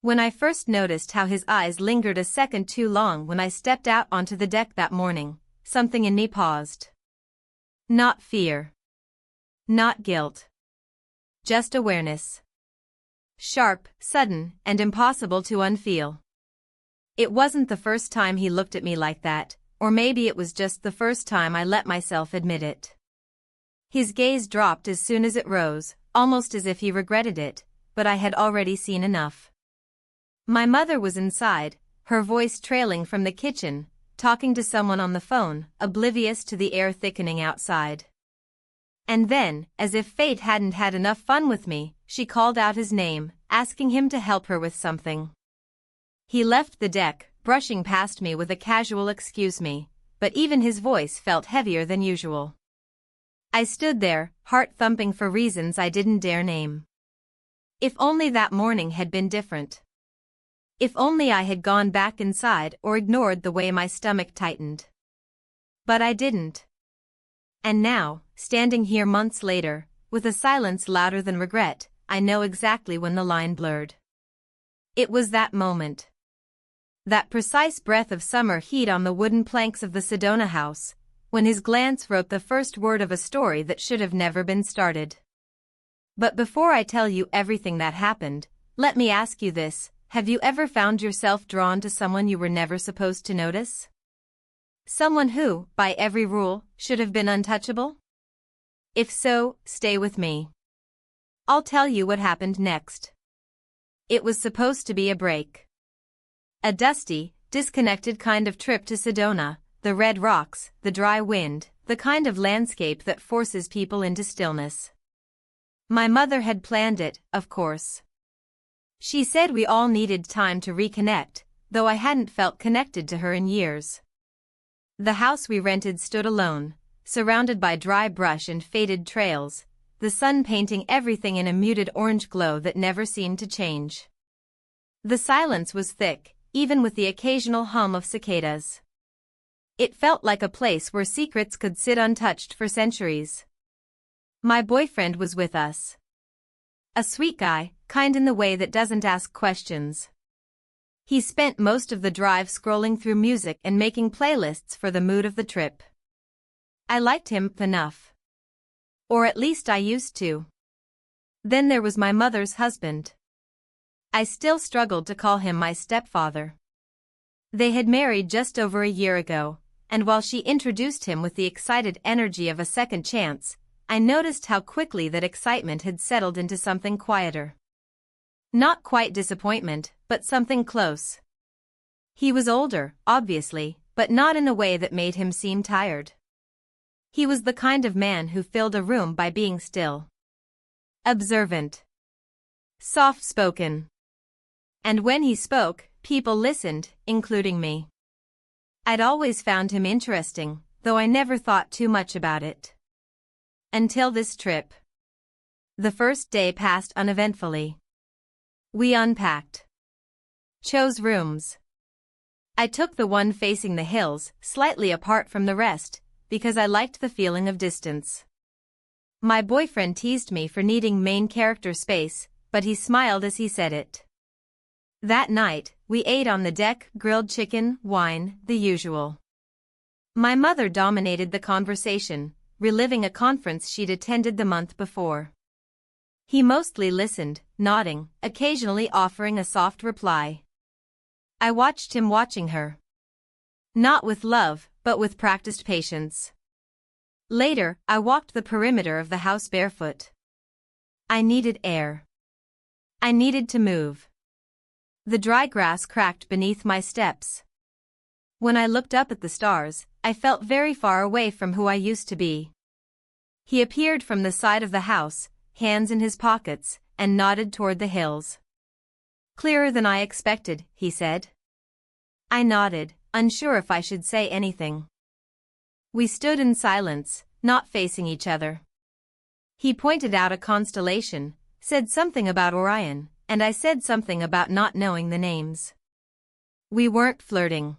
When I first noticed how his eyes lingered a second too long when I stepped out onto the deck that morning, something in me paused. Not fear. Not guilt. Just awareness. Sharp, sudden, and impossible to unfeel. It wasn't the first time he looked at me like that, or maybe it was just the first time I let myself admit it. His gaze dropped as soon as it rose, almost as if he regretted it, but I had already seen enough. My mother was inside, her voice trailing from the kitchen, talking to someone on the phone, oblivious to the air thickening outside. And then, as if fate hadn't had enough fun with me, she called out his name, asking him to help her with something. He left the deck, brushing past me with a casual "excuse me," but even his voice felt heavier than usual. I stood there, heart thumping for reasons I didn't dare name. If only that morning had been different. If only I had gone back inside or ignored the way my stomach tightened. But I didn't. And now, standing here months later, with a silence louder than regret, I know exactly when the line blurred. It was that moment. That precise breath of summer heat on the wooden planks of the Sedona house, when his glance wrote the first word of a story that should have never been started. But before I tell you everything that happened, let me ask you this: have you ever found yourself drawn to someone you were never supposed to notice? Someone who, by every rule, should have been untouchable? If so, stay with me. I'll tell you what happened next. It was supposed to be a break. A dusty, disconnected kind of trip to Sedona, the red rocks, the dry wind, the kind of landscape that forces people into stillness. My mother had planned it, of course. She said we all needed time to reconnect, though I hadn't felt connected to her in years. The house we rented stood alone, surrounded by dry brush and faded trails, the sun painting everything in a muted orange glow that never seemed to change. The silence was thick, even with the occasional hum of cicadas. It felt like a place where secrets could sit untouched for centuries. My boyfriend was with us. A sweet guy, kind in the way that doesn't ask questions. He spent most of the drive scrolling through music and making playlists for the mood of the trip. I liked him enough. Or at least I used to. Then there was my mother's husband. I still struggled to call him my stepfather. They had married just over a year ago, and while she introduced him with the excited energy of a second chance, I noticed how quickly that excitement had settled into something quieter. Not quite disappointment, but something close. He was older, obviously, but not in a way that made him seem tired. He was the kind of man who filled a room by being still. Observant. Soft-spoken. And when he spoke, people listened, including me. I'd always found him interesting, though I never thought too much about it. Until this trip. The first day passed uneventfully. We unpacked. Chose rooms. I took the one facing the hills, slightly apart from the rest, because I liked the feeling of distance. My boyfriend teased me for needing main character space, but he smiled as he said it. That night, we ate on the deck, grilled chicken, wine, the usual. My mother dominated the conversation, reliving a conference she'd attended the month before. He mostly listened, nodding, occasionally offering a soft reply. I watched him watching her. Not with love, but with practiced patience. Later, I walked the perimeter of the house barefoot. I needed air. I needed to move. The dry grass cracked beneath my steps. When I looked up at the stars, I felt very far away from who I used to be. He appeared from the side of the house, hands in his pockets, and nodded toward the hills. Clearer than I expected, he said. I nodded, unsure if I should say anything. We stood in silence, not facing each other. He pointed out a constellation, said something about Orion, and I said something about not knowing the names. We weren't flirting.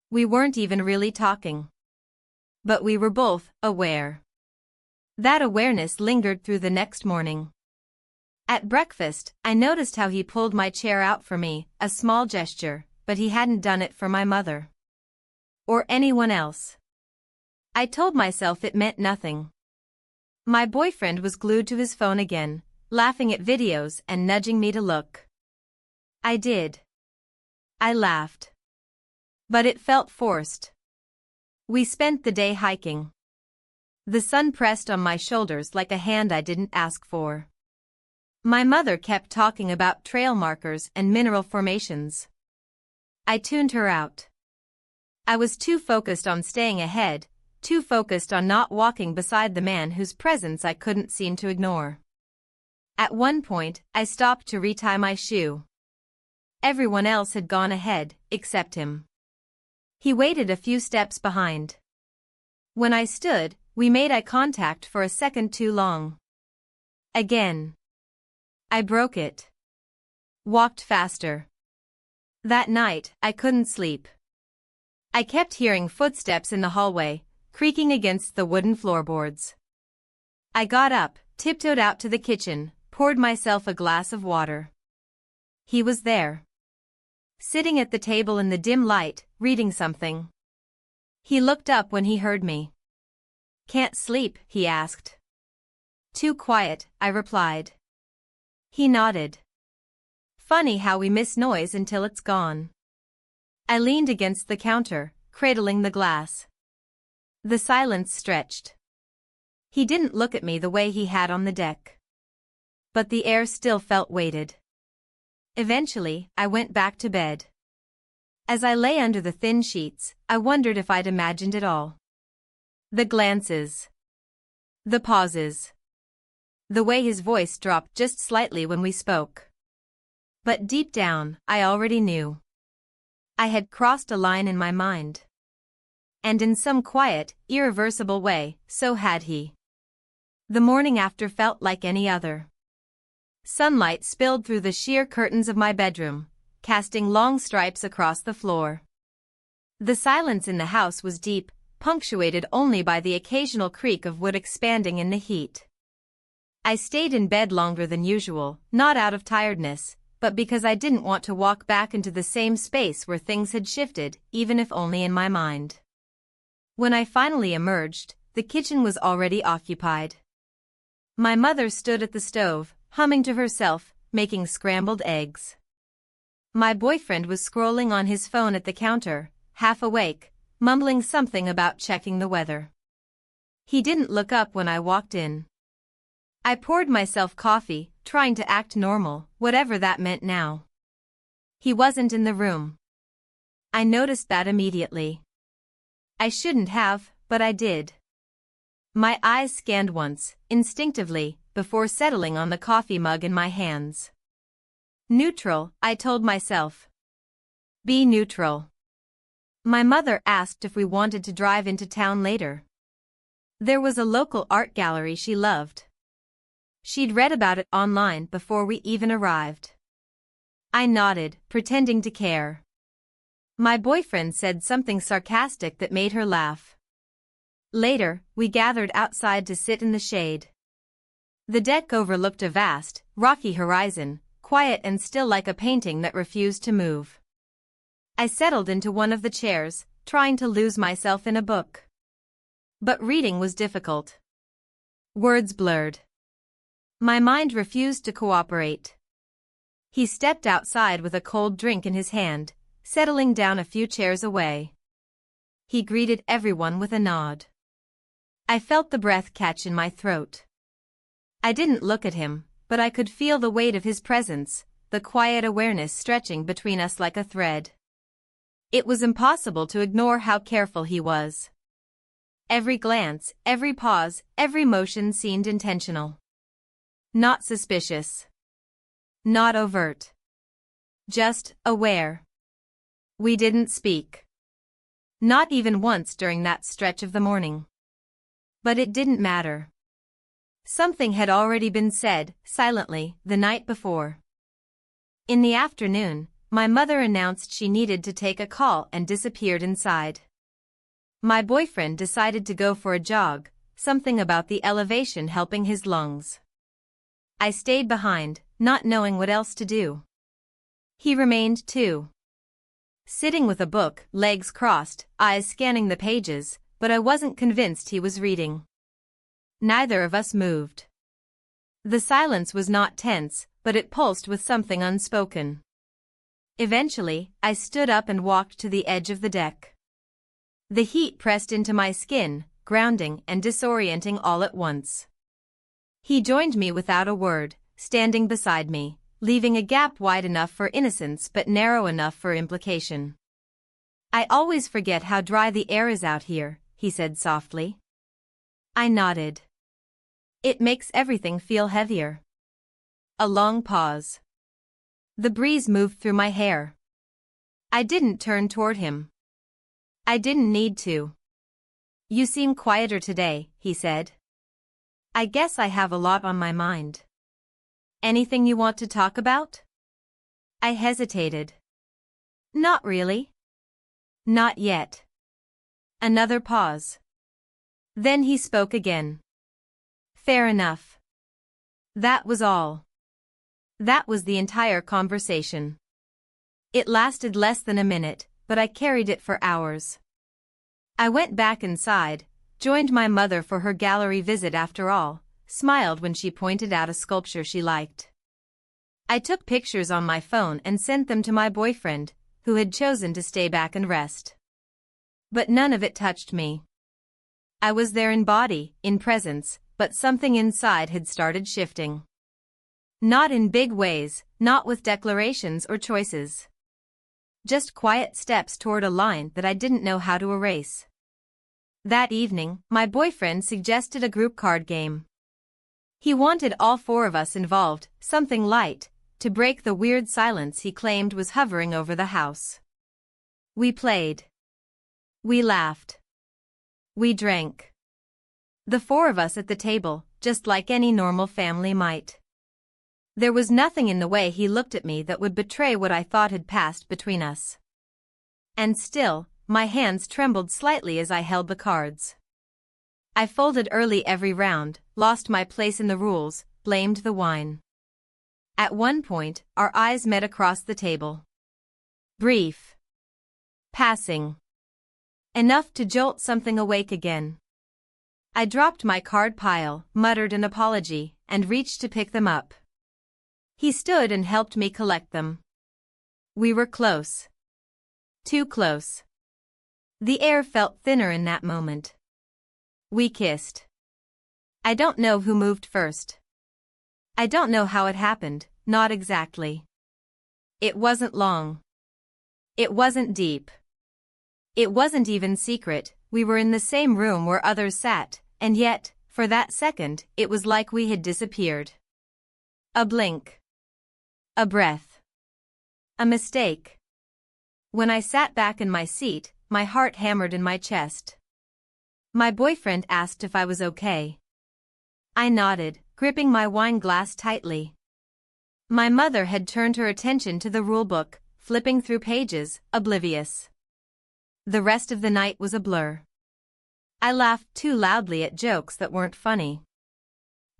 We weren't even really talking. But we were both aware. That awareness lingered through the next morning. At breakfast, I noticed how he pulled my chair out for me, a small gesture, but he hadn't done it for my mother. Or anyone else. I told myself it meant nothing. My boyfriend was glued to his phone again, laughing at videos and nudging me to look. I did. I laughed. But it felt forced. We spent the day hiking. The sun pressed on my shoulders like a hand I didn't ask for. My mother kept talking about trail markers and mineral formations. I tuned her out. I was too focused on staying ahead, too focused on not walking beside the man whose presence I couldn't seem to ignore. At one point, I stopped to retie my shoe. Everyone else had gone ahead, except him. He waited a few steps behind. When I stood, we made eye contact for a second too long. Again. I broke it. Walked faster. That night, I couldn't sleep. I kept hearing footsteps in the hallway, creaking against the wooden floorboards. I got up, tiptoed out to the kitchen, poured myself a glass of water. He was there. Sitting at the table in the dim light, reading something. He looked up when he heard me. "Can't sleep?" he asked. "Too quiet," I replied. He nodded. Funny how we miss noise until it's gone. I leaned against the counter, cradling the glass. The silence stretched. He didn't look at me the way he had on the deck. But the air still felt weighted. Eventually, I went back to bed. As I lay under the thin sheets, I wondered if I'd imagined it all. The glances. The pauses. The way his voice dropped just slightly when we spoke. But deep down, I already knew. I had crossed a line in my mind. And in some quiet, irreversible way, so had he. The morning after felt like any other. Sunlight spilled through the sheer curtains of my bedroom, casting long stripes across the floor. The silence in the house was deep, punctuated only by the occasional creak of wood expanding in the heat. I stayed in bed longer than usual, not out of tiredness, but because I didn't want to walk back into the same space where things had shifted, even if only in my mind. When I finally emerged, the kitchen was already occupied. My mother stood at the stove, humming to herself, making scrambled eggs. My boyfriend was scrolling on his phone at the counter, half awake, mumbling something about checking the weather. He didn't look up when I walked in. I poured myself coffee, trying to act normal, whatever that meant now. He wasn't in the room. I noticed that immediately. I shouldn't have, but I did. My eyes scanned once, instinctively, before settling on the coffee mug in my hands. Neutral, I told myself. Be neutral. My mother asked if we wanted to drive into town later. There was a local art gallery she loved. She'd read about it online before we even arrived. I nodded, pretending to care. My boyfriend said something sarcastic that made her laugh. Later, we gathered outside to sit in the shade. The deck overlooked a vast, rocky horizon, quiet and still like a painting that refused to move. I settled into one of the chairs, trying to lose myself in a book. But reading was difficult. Words blurred. My mind refused to cooperate. He stepped outside with a cold drink in his hand, settling down a few chairs away. He greeted everyone with a nod. I felt the breath catch in my throat. I didn't look at him, but I could feel the weight of his presence, the quiet awareness stretching between us like a thread. It was impossible to ignore how careful he was. Every glance, every pause, every motion seemed intentional. Not suspicious. Not overt. Just aware. We didn't speak. Not even once during that stretch of the morning. But it didn't matter. Something had already been said, silently, the night before. In the afternoon, my mother announced she needed to take a call and disappeared inside. My boyfriend decided to go for a jog, something about the elevation helping his lungs. I stayed behind, not knowing what else to do. He remained too. Sitting with a book, legs crossed, eyes scanning the pages, but I wasn't convinced he was reading. Neither of us moved. The silence was not tense, but it pulsed with something unspoken. Eventually, I stood up and walked to the edge of the deck. The heat pressed into my skin, grounding and disorienting all at once. He joined me without a word, standing beside me, leaving a gap wide enough for innocence but narrow enough for implication. "I always forget how dry the air is out here," he said softly. I nodded. "It makes everything feel heavier." A long pause. The breeze moved through my hair. I didn't turn toward him. I didn't need to. "You seem quieter today," he said. "I guess I have a lot on my mind." "Anything you want to talk about?" I hesitated. "Not really." "Not yet." Another pause. Then he spoke again. "Fair enough." That was all. That was the entire conversation. It lasted less than a minute, but I carried it for hours. I went back inside, joined my mother for her gallery visit after all, smiled when she pointed out a sculpture she liked. I took pictures on my phone and sent them to my boyfriend, who had chosen to stay back and rest. But none of it touched me. I was there in body, in presence, but something inside had started shifting. Not in big ways, not with declarations or choices. Just quiet steps toward a line that I didn't know how to erase. That evening, my boyfriend suggested a group card game. He wanted all four of us involved, something light, to break the weird silence he claimed was hovering over the house. We played. We laughed. We drank. The four of us at the table, just like any normal family might. There was nothing in the way he looked at me that would betray what I thought had passed between us. And still, my hands trembled slightly as I held the cards. I folded early every round, lost my place in the rules, blamed the wine. At one point, our eyes met across the table. Brief. Passing. Enough to jolt something awake again. I dropped my card pile, muttered an apology, and reached to pick them up. He stood and helped me collect them. We were close. Too close. The air felt thinner in that moment. We kissed. I don't know who moved first. I don't know how it happened, not exactly. It wasn't long. It wasn't deep. It wasn't even secret. We were in the same room where others sat, and yet, for that second, it was like we had disappeared. A blink. A breath. A mistake. When I sat back in my seat, my heart hammered in my chest. My boyfriend asked if I was okay. I nodded, gripping my wine glass tightly. My mother had turned her attention to the rulebook, flipping through pages, oblivious. The rest of the night was a blur. I laughed too loudly at jokes that weren't funny.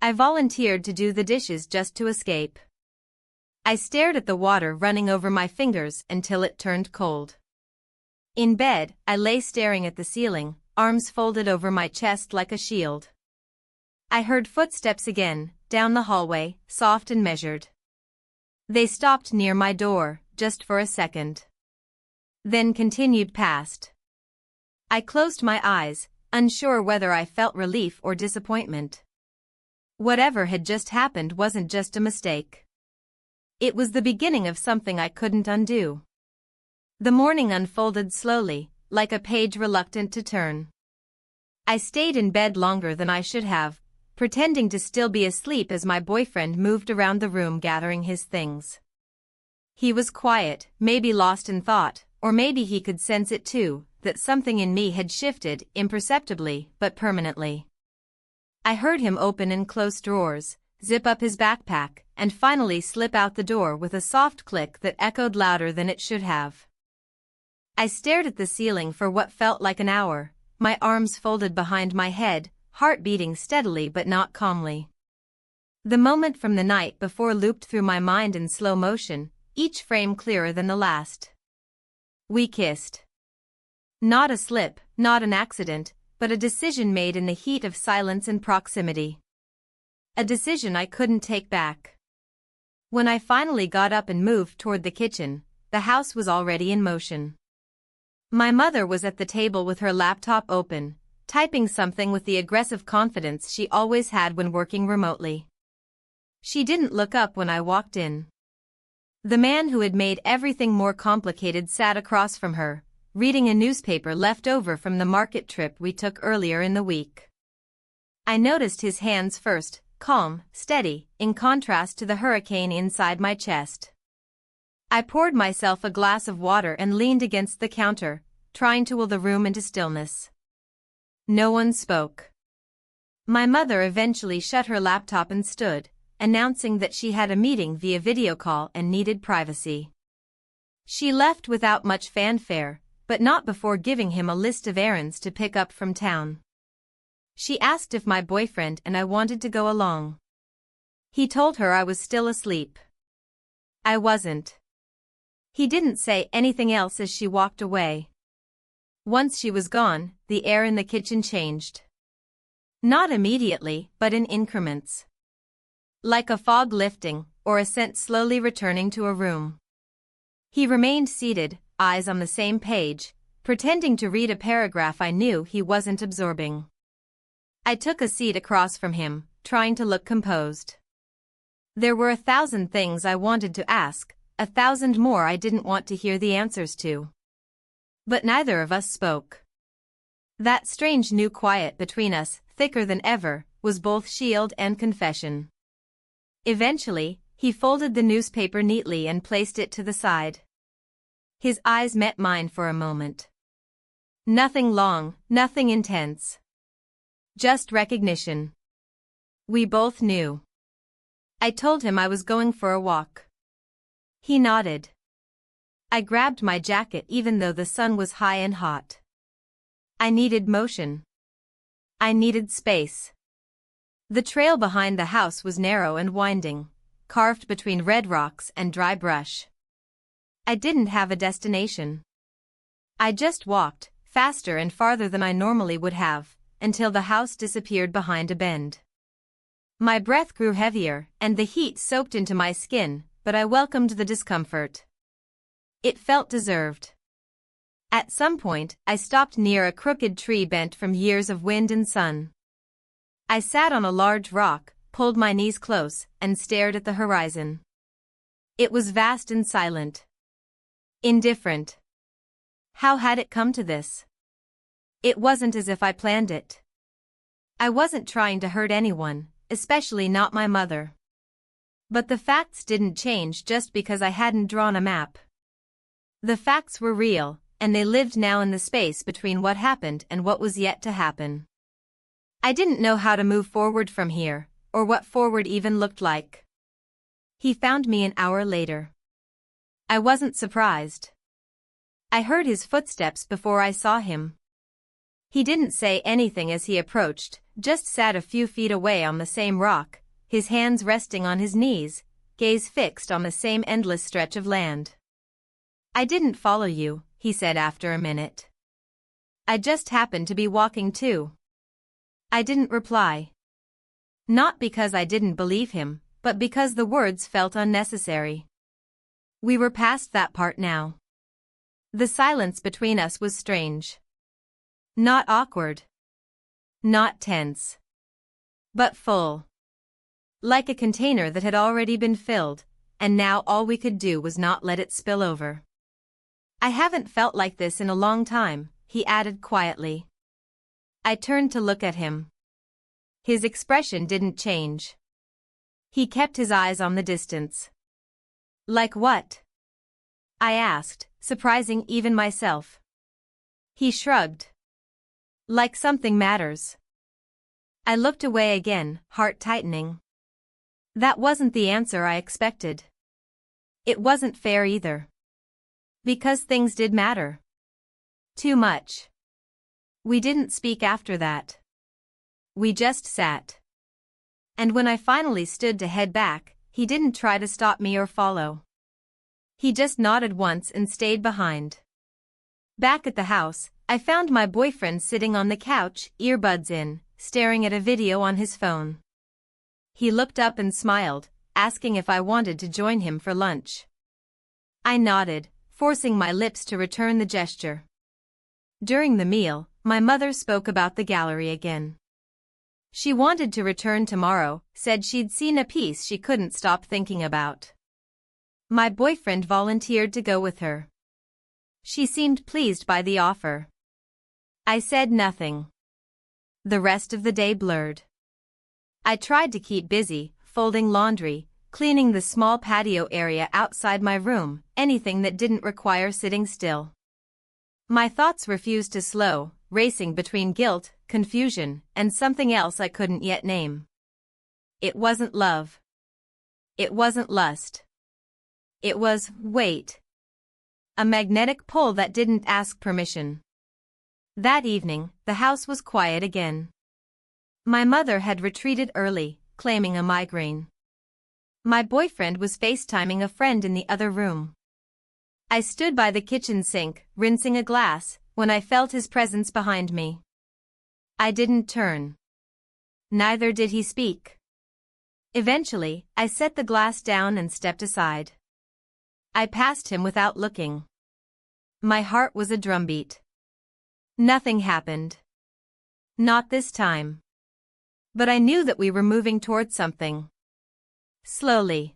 I volunteered to do the dishes just to escape. I stared at the water running over my fingers until it turned cold. In bed, I lay staring at the ceiling, arms folded over my chest like a shield. I heard footsteps again, down the hallway, soft and measured. They stopped near my door, just for a second. Then continued past. I closed my eyes, unsure whether I felt relief or disappointment. Whatever had just happened wasn't just a mistake. It was the beginning of something I couldn't undo. The morning unfolded slowly, like a page reluctant to turn. I stayed in bed longer than I should have, pretending to still be asleep as my boyfriend moved around the room gathering his things. He was quiet, maybe lost in thought, or maybe he could sense it too, that something in me had shifted, imperceptibly but permanently. I heard him open and close drawers, zip up his backpack, and finally slip out the door with a soft click that echoed louder than it should have. I stared at the ceiling for what felt like an hour, my arms folded behind my head, heart beating steadily but not calmly. The moment from the night before looped through my mind in slow motion, each frame clearer than the last. We kissed. Not a slip, not an accident, but a decision made in the heat of silence and proximity. A decision I couldn't take back. When I finally got up and moved toward the kitchen, the house was already in motion. My mother was at the table with her laptop open, typing something with the aggressive confidence she always had when working remotely. She didn't look up when I walked in. The man who had made everything more complicated sat across from her, reading a newspaper left over from the market trip we took earlier in the week. I noticed his hands first, calm, steady, in contrast to the hurricane inside my chest. I poured myself a glass of water and leaned against the counter, trying to will the room into stillness. No one spoke. My mother eventually shut her laptop and stood, announcing that she had a meeting via video call and needed privacy. She left without much fanfare, but not before giving him a list of errands to pick up from town. She asked if my boyfriend and I wanted to go along. He told her I was still asleep. I wasn't. He didn't say anything else as she walked away. Once she was gone, the air in the kitchen changed. Not immediately, but in increments. Like a fog lifting, or a scent slowly returning to a room. He remained seated, eyes on the same page, pretending to read a paragraph I knew he wasn't absorbing. I took a seat across from him, trying to look composed. There were 1,000 things I wanted to ask, 1,000 more I didn't want to hear the answers to. But neither of us spoke. That strange new quiet between us, thicker than ever, was both shield and confession. Eventually, he folded the newspaper neatly and placed it to the side. His eyes met mine for a moment. Nothing long, nothing intense. Just recognition. We both knew. I told him I was going for a walk. He nodded. I grabbed my jacket even though the sun was high and hot. I needed motion. I needed space. The trail behind the house was narrow and winding, carved between red rocks and dry brush. I didn't have a destination. I just walked, faster and farther than I normally would have, until the house disappeared behind a bend. My breath grew heavier, and the heat soaked into my skin, but I welcomed the discomfort. It felt deserved. At some point, I stopped near a crooked tree bent from years of wind and sun. I sat on a large rock, pulled my knees close, and stared at the horizon. It was vast and silent. Indifferent. How had it come to this? It wasn't as if I planned it. I wasn't trying to hurt anyone, especially not my mother. But the facts didn't change just because I hadn't drawn a map. The facts were real, and they lived now in the space between what happened and what was yet to happen. I didn't know how to move forward from here, or what forward even looked like. He found me an hour later. I wasn't surprised. I heard his footsteps before I saw him. He didn't say anything as he approached, just sat a few feet away on the same rock, his hands resting on his knees, gaze fixed on the same endless stretch of land. I didn't follow you, he said after a minute. I just happened to be walking too. I didn't reply. Not because I didn't believe him, but because the words felt unnecessary. We were past that part now. The silence between us was strange. Not awkward. Not tense. But full. Like a container that had already been filled, and now all we could do was not let it spill over. I haven't felt like this in a long time, he added quietly. I turned to look at him. His expression didn't change. He kept his eyes on the distance. Like what? I asked, surprising even myself. He shrugged. Like something matters. I looked away again, heart tightening. That wasn't the answer I expected. It wasn't fair either. Because things did matter. Too much. We didn't speak after that. We just sat. And when I finally stood to head back, he didn't try to stop me or follow. He just nodded once and stayed behind. Back at the house, I found my boyfriend sitting on the couch, earbuds in, staring at a video on his phone. He looked up and smiled, asking if I wanted to join him for lunch. I nodded, forcing my lips to return the gesture. During the meal, my mother spoke about the gallery again. She wanted to return tomorrow, said she'd seen a piece she couldn't stop thinking about. My boyfriend volunteered to go with her. She seemed pleased by the offer. I said nothing. The rest of the day blurred. I tried to keep busy, folding laundry, cleaning the small patio area outside my room, anything that didn't require sitting still. My thoughts refused to slow, racing between guilt, confusion, and something else I couldn't yet name. It wasn't love. It wasn't lust. It was, wait. A magnetic pull that didn't ask permission. That evening, the house was quiet again. My mother had retreated early, claiming a migraine. My boyfriend was FaceTiming a friend in the other room. I stood by the kitchen sink, rinsing a glass, when I felt his presence behind me. I didn't turn. Neither did he speak. Eventually, I set the glass down and stepped aside. I passed him without looking. My heart was a drumbeat. Nothing happened. Not this time. But I knew that we were moving toward something. Slowly.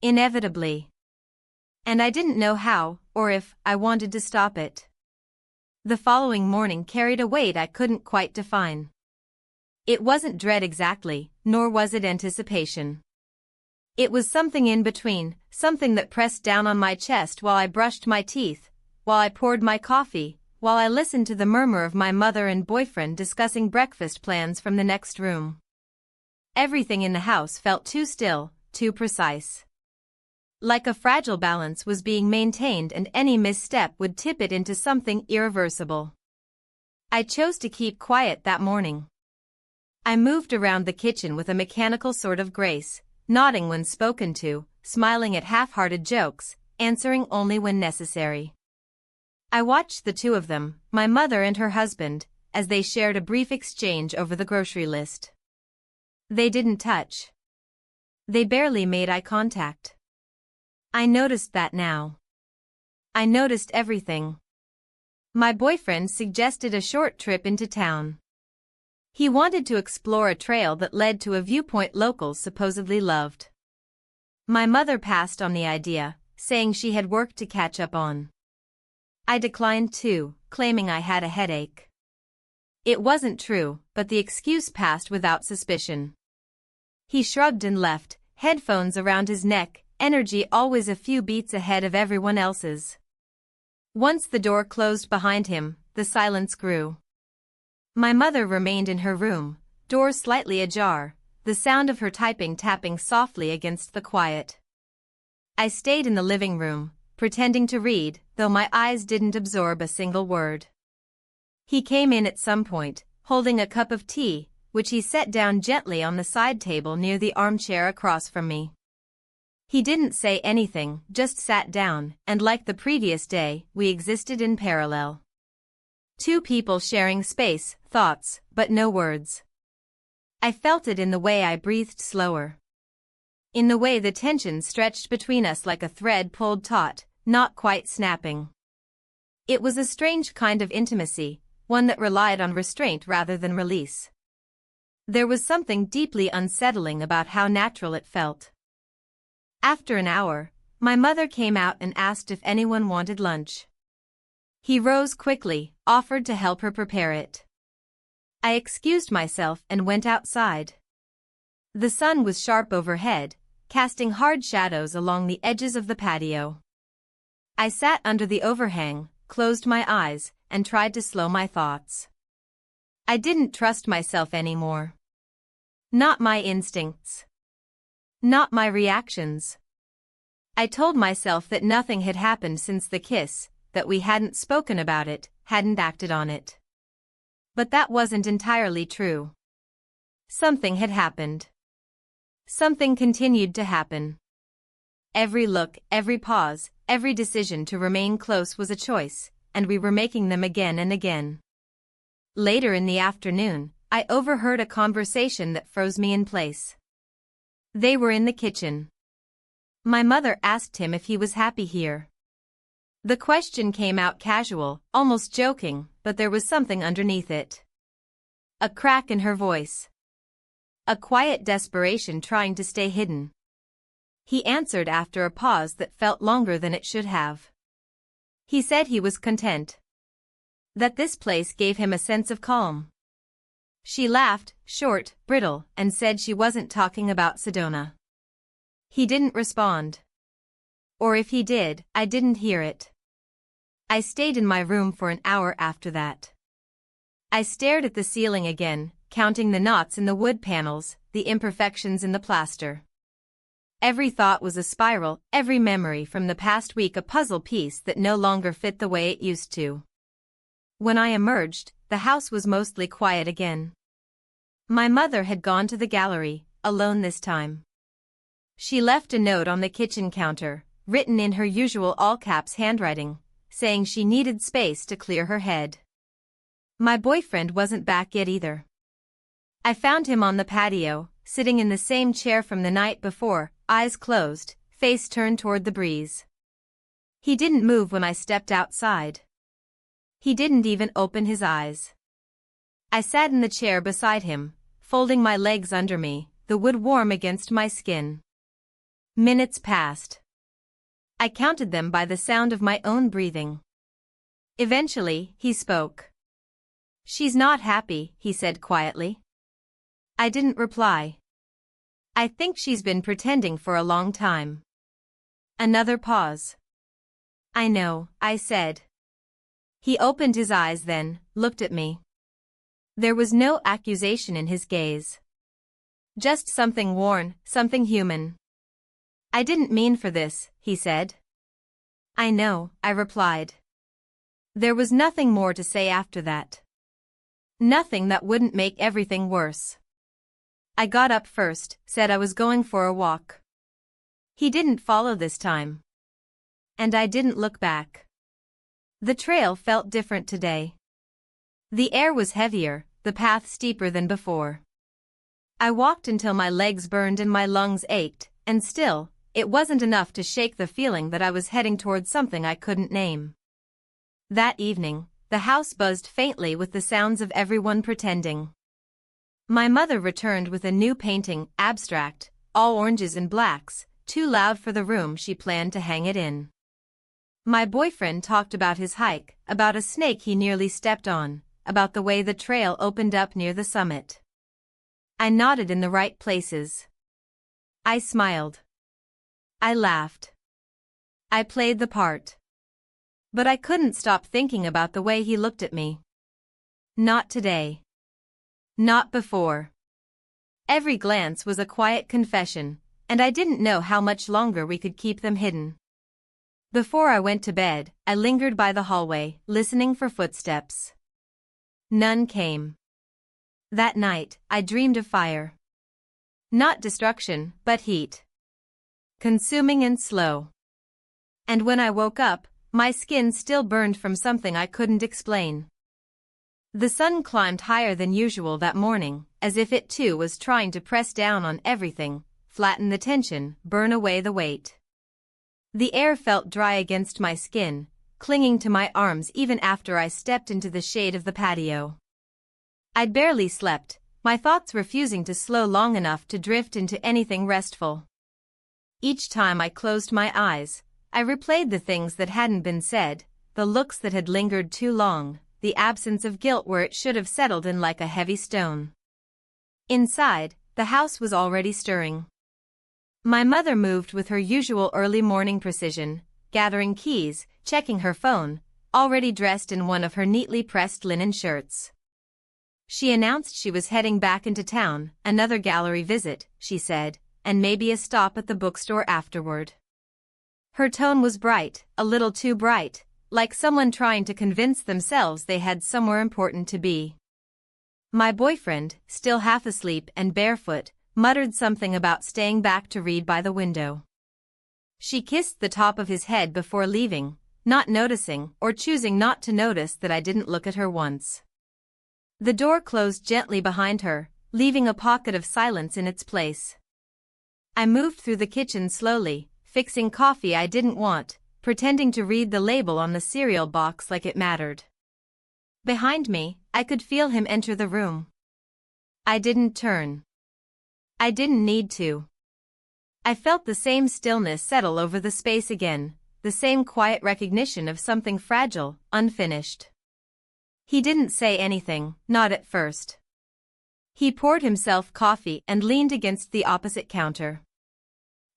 Inevitably. And I didn't know how, or if, I wanted to stop it. The following morning carried a weight I couldn't quite define. It wasn't dread exactly, nor was it anticipation. It was something in between, something that pressed down on my chest while I brushed my teeth, while I poured my coffee, while I listened to the murmur of my mother and boyfriend discussing breakfast plans from the next room. Everything in the house felt too still, too precise. Like a fragile balance was being maintained and any misstep would tip it into something irreversible. I chose to keep quiet that morning. I moved around the kitchen with a mechanical sort of grace, nodding when spoken to, smiling at half-hearted jokes, answering only when necessary. I watched the two of them, my mother and her husband, as they shared a brief exchange over the grocery list. They didn't touch. They barely made eye contact. I noticed that now. I noticed everything. My boyfriend suggested a short trip into town. He wanted to explore a trail that led to a viewpoint locals supposedly loved. My mother passed on the idea, saying she had work to catch up on. I declined too, claiming I had a headache. It wasn't true, but the excuse passed without suspicion. He shrugged and left, headphones around his neck, energy always a few beats ahead of everyone else's. Once the door closed behind him, the silence grew. My mother remained in her room, door slightly ajar, the sound of her typing tapping softly against the quiet. I stayed in the living room, pretending to read, though my eyes didn't absorb a single word. He came in at some point, holding a cup of tea, which he set down gently on the side table near the armchair across from me. He didn't say anything, just sat down, and like the previous day, we existed in parallel. Two people sharing space, thoughts, but no words. I felt it in the way I breathed slower. In the way the tension stretched between us like a thread pulled taut, not quite snapping. It was a strange kind of intimacy, one that relied on restraint rather than release. There was something deeply unsettling about how natural it felt. After an hour, my mother came out and asked if anyone wanted lunch. He rose quickly, offered to help her prepare it. I excused myself and went outside. The sun was sharp overhead, casting hard shadows along the edges of the patio. I sat under the overhang, closed my eyes, and tried to slow my thoughts. I didn't trust myself anymore. Not my instincts. Not my reactions. I told myself that nothing had happened since the kiss, that we hadn't spoken about it, hadn't acted on it. But that wasn't entirely true. Something had happened. Something continued to happen. Every look, every pause, every decision to remain close was a choice, and we were making them again and again. Later in the afternoon, I overheard a conversation that froze me in place. They were in the kitchen. My mother asked him if he was happy here. The question came out casual, almost joking, but there was something underneath it. A crack in her voice. A quiet desperation trying to stay hidden. He answered after a pause that felt longer than it should have. He said he was content. That this place gave him a sense of calm. She laughed, short, brittle, and said she wasn't talking about Sedona. He didn't respond. Or if he did, I didn't hear it. I stayed in my room for an hour after that. I stared at the ceiling again, counting the knots in the wood panels, the imperfections in the plaster. Every thought was a spiral, every memory from the past week a puzzle piece that no longer fit the way it used to. When I emerged, the house was mostly quiet again. My mother had gone to the gallery, alone this time. She left a note on the kitchen counter, written in her usual all-caps handwriting, saying she needed space to clear her head. My boyfriend wasn't back yet either. I found him on the patio, sitting in the same chair from the night before, eyes closed, face turned toward the breeze. He didn't move when I stepped outside. He didn't even open his eyes. I sat in the chair beside him, folding my legs under me, the wood warm against my skin. Minutes passed. I counted them by the sound of my own breathing. Eventually, he spoke. "She's not happy," he said quietly. I didn't reply. "I think she's been pretending for a long time." Another pause. "I know," I said. He opened his eyes then, looked at me. There was no accusation in his gaze. Just something worn, something human. "I didn't mean for this," he said. "I know," I replied. There was nothing more to say after that. Nothing that wouldn't make everything worse. I got up first, said I was going for a walk. He didn't follow this time. And I didn't look back. The trail felt different today. The air was heavier, the path steeper than before. I walked until my legs burned and my lungs ached, and still, it wasn't enough to shake the feeling that I was heading toward something I couldn't name. That evening, the house buzzed faintly with the sounds of everyone pretending. My mother returned with a new painting, abstract, all oranges and blacks, too loud for the room she planned to hang it in. My boyfriend talked about his hike, about a snake he nearly stepped on, about the way the trail opened up near the summit. I nodded in the right places. I smiled. I laughed. I played the part. But I couldn't stop thinking about the way he looked at me. Not today. Not before. Every glance was a quiet confession, and I didn't know how much longer we could keep them hidden. Before I went to bed, I lingered by the hallway, listening for footsteps. None came. That night, I dreamed of fire. Not destruction, but heat. Consuming and slow. And when I woke up, my skin still burned from something I couldn't explain. The sun climbed higher than usual that morning, as if it too was trying to press down on everything, flatten the tension, burn away the weight. The air felt dry against my skin, clinging to my arms even after I stepped into the shade of the patio. I'd barely slept, my thoughts refusing to slow long enough to drift into anything restful. Each time I closed my eyes, I replayed the things that hadn't been said, the looks that had lingered too long, the absence of guilt where it should have settled in like a heavy stone. Inside, the house was already stirring. My mother moved with her usual early morning precision, gathering keys, checking her phone, already dressed in one of her neatly pressed linen shirts. She announced she was heading back into town, another gallery visit, she said, and maybe a stop at the bookstore afterward. Her tone was bright, a little too bright, like someone trying to convince themselves they had somewhere important to be. My boyfriend, still half asleep and barefoot, muttered something about staying back to read by the window. She kissed the top of his head before leaving, not noticing or choosing not to notice that I didn't look at her once. The door closed gently behind her, leaving a pocket of silence in its place. I moved through the kitchen slowly, fixing coffee I didn't want, pretending to read the label on the cereal box like it mattered. Behind me, I could feel him enter the room. I didn't turn. I didn't need to. I felt the same stillness settle over the space again, the same quiet recognition of something fragile, unfinished. He didn't say anything, not at first. He poured himself coffee and leaned against the opposite counter.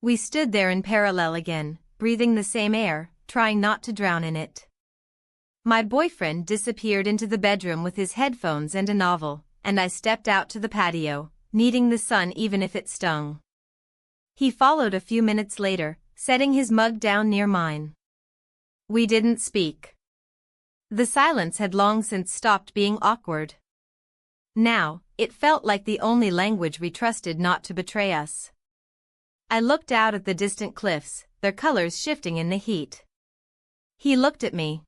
We stood there in parallel again, breathing the same air, trying not to drown in it. My boyfriend disappeared into the bedroom with his headphones and a novel, and I stepped out to the patio, needing the sun even if it stung. He followed a few minutes later, setting his mug down near mine. We didn't speak. The silence had long since stopped being awkward. Now, it felt like the only language we trusted not to betray us. I looked out at the distant cliffs, their colors shifting in the heat. He looked at me.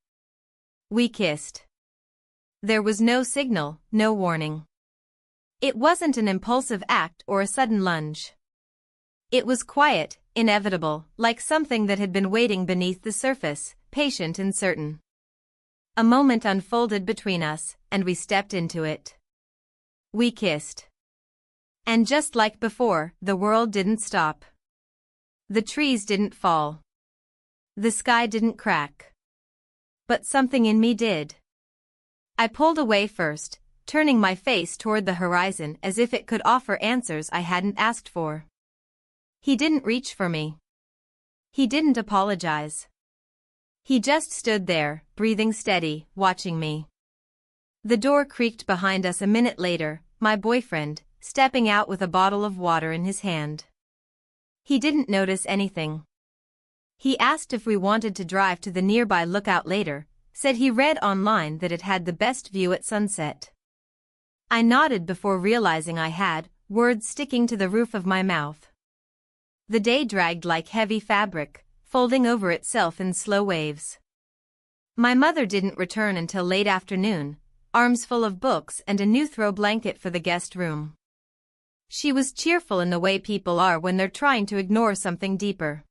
We kissed. There was no signal, no warning. It wasn't an impulsive act or a sudden lunge. It was quiet, inevitable, like something that had been waiting beneath the surface, patient and certain. A moment unfolded between us, and we stepped into it. We kissed. And just like before, the world didn't stop. The trees didn't fall. The sky didn't crack. But something in me did. I pulled away first, turning my face toward the horizon as if it could offer answers I hadn't asked for. He didn't reach for me. He didn't apologize. He just stood there, breathing steady, watching me. The door creaked behind us a minute later, my boyfriend, stepping out with a bottle of water in his hand. He didn't notice anything. He asked if we wanted to drive to the nearby lookout later, said he read online that it had the best view at sunset. I nodded before realizing I had, words sticking to the roof of my mouth. The day dragged like heavy fabric, folding over itself in slow waves. My mother didn't return until late afternoon, arms full of books and a new throw blanket for the guest room. She was cheerful in the way people are when they're trying to ignore something deeper.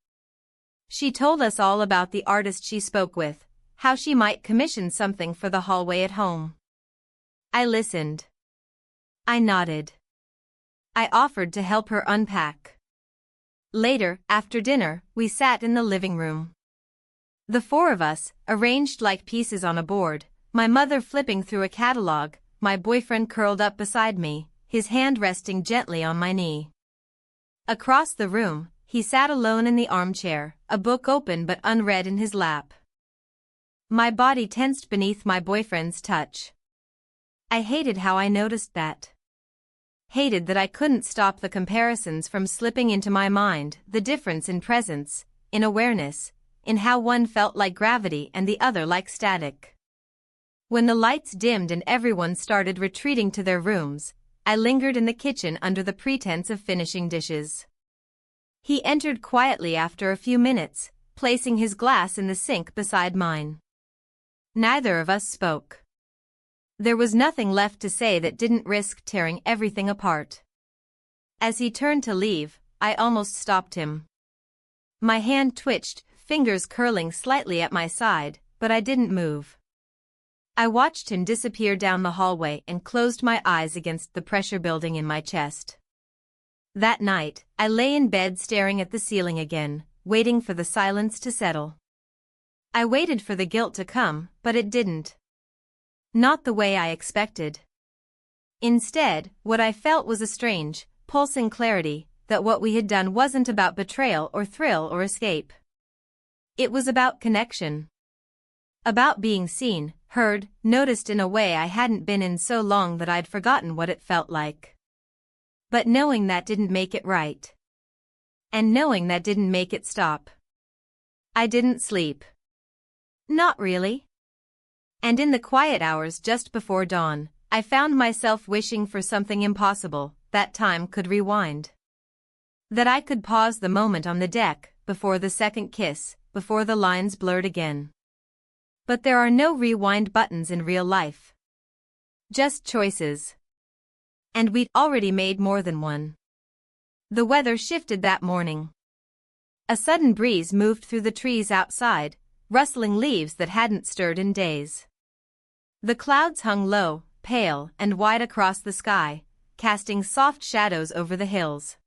She told us all about the artist she spoke with, how she might commission something for the hallway at home. I listened. I nodded. I offered to help her unpack. Later, after dinner, we sat in the living room. The four of us, arranged like pieces on a board, my mother flipping through a catalog, my boyfriend curled up beside me, his hand resting gently on my knee. Across the room, he sat alone in the armchair, a book open but unread in his lap. My body tensed beneath my boyfriend's touch. I hated how I noticed that. Hated that I couldn't stop the comparisons from slipping into my mind, the difference in presence, in awareness, in how one felt like gravity and the other like static. When the lights dimmed and everyone started retreating to their rooms, I lingered in the kitchen under the pretense of finishing dishes. He entered quietly after a few minutes, placing his glass in the sink beside mine. Neither of us spoke. There was nothing left to say that didn't risk tearing everything apart. As he turned to leave, I almost stopped him. My hand twitched, fingers curling slightly at my side, but I didn't move. I watched him disappear down the hallway and closed my eyes against the pressure building in my chest. That night, I lay in bed staring at the ceiling again, waiting for the silence to settle. I waited for the guilt to come, but it didn't. Not the way I expected. Instead, what I felt was a strange, pulsing clarity, that what we had done wasn't about betrayal or thrill or escape. It was about connection. About being seen, heard, noticed in a way I hadn't been in so long that I'd forgotten what it felt like. But knowing that didn't make it right. And knowing that didn't make it stop. I didn't sleep. Not really. And in the quiet hours just before dawn, I found myself wishing for something impossible, that time could rewind. That I could pause the moment on the deck, before the second kiss, before the lines blurred again. But there are no rewind buttons in real life. Just choices. And we'd already made more than one. The weather shifted that morning. A sudden breeze moved through the trees outside, rustling leaves that hadn't stirred in days. The clouds hung low, pale and wide across the sky, casting soft shadows over the hills.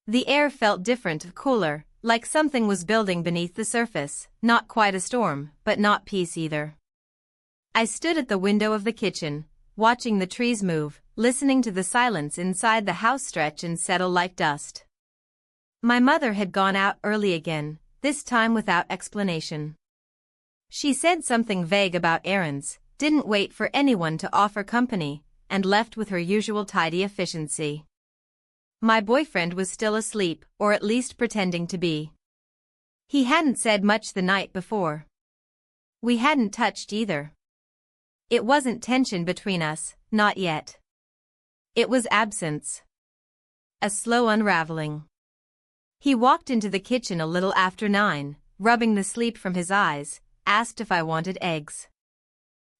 The air felt different, cooler, like something was building beneath the surface, not quite a storm, but not peace either. I stood at the window of the kitchen, watching the trees move, listening to the silence inside the house stretch and settle like dust. My mother had gone out early again, this time without explanation. She said something vague about errands, didn't wait for anyone to offer company, and left with her usual tidy efficiency. My boyfriend was still asleep, or at least pretending to be. He hadn't said much the night before. We hadn't touched either. It wasn't tension between us, not yet. It was absence. A slow unraveling. He walked into the kitchen a little after 9, rubbing the sleep from his eyes, asked if I wanted eggs.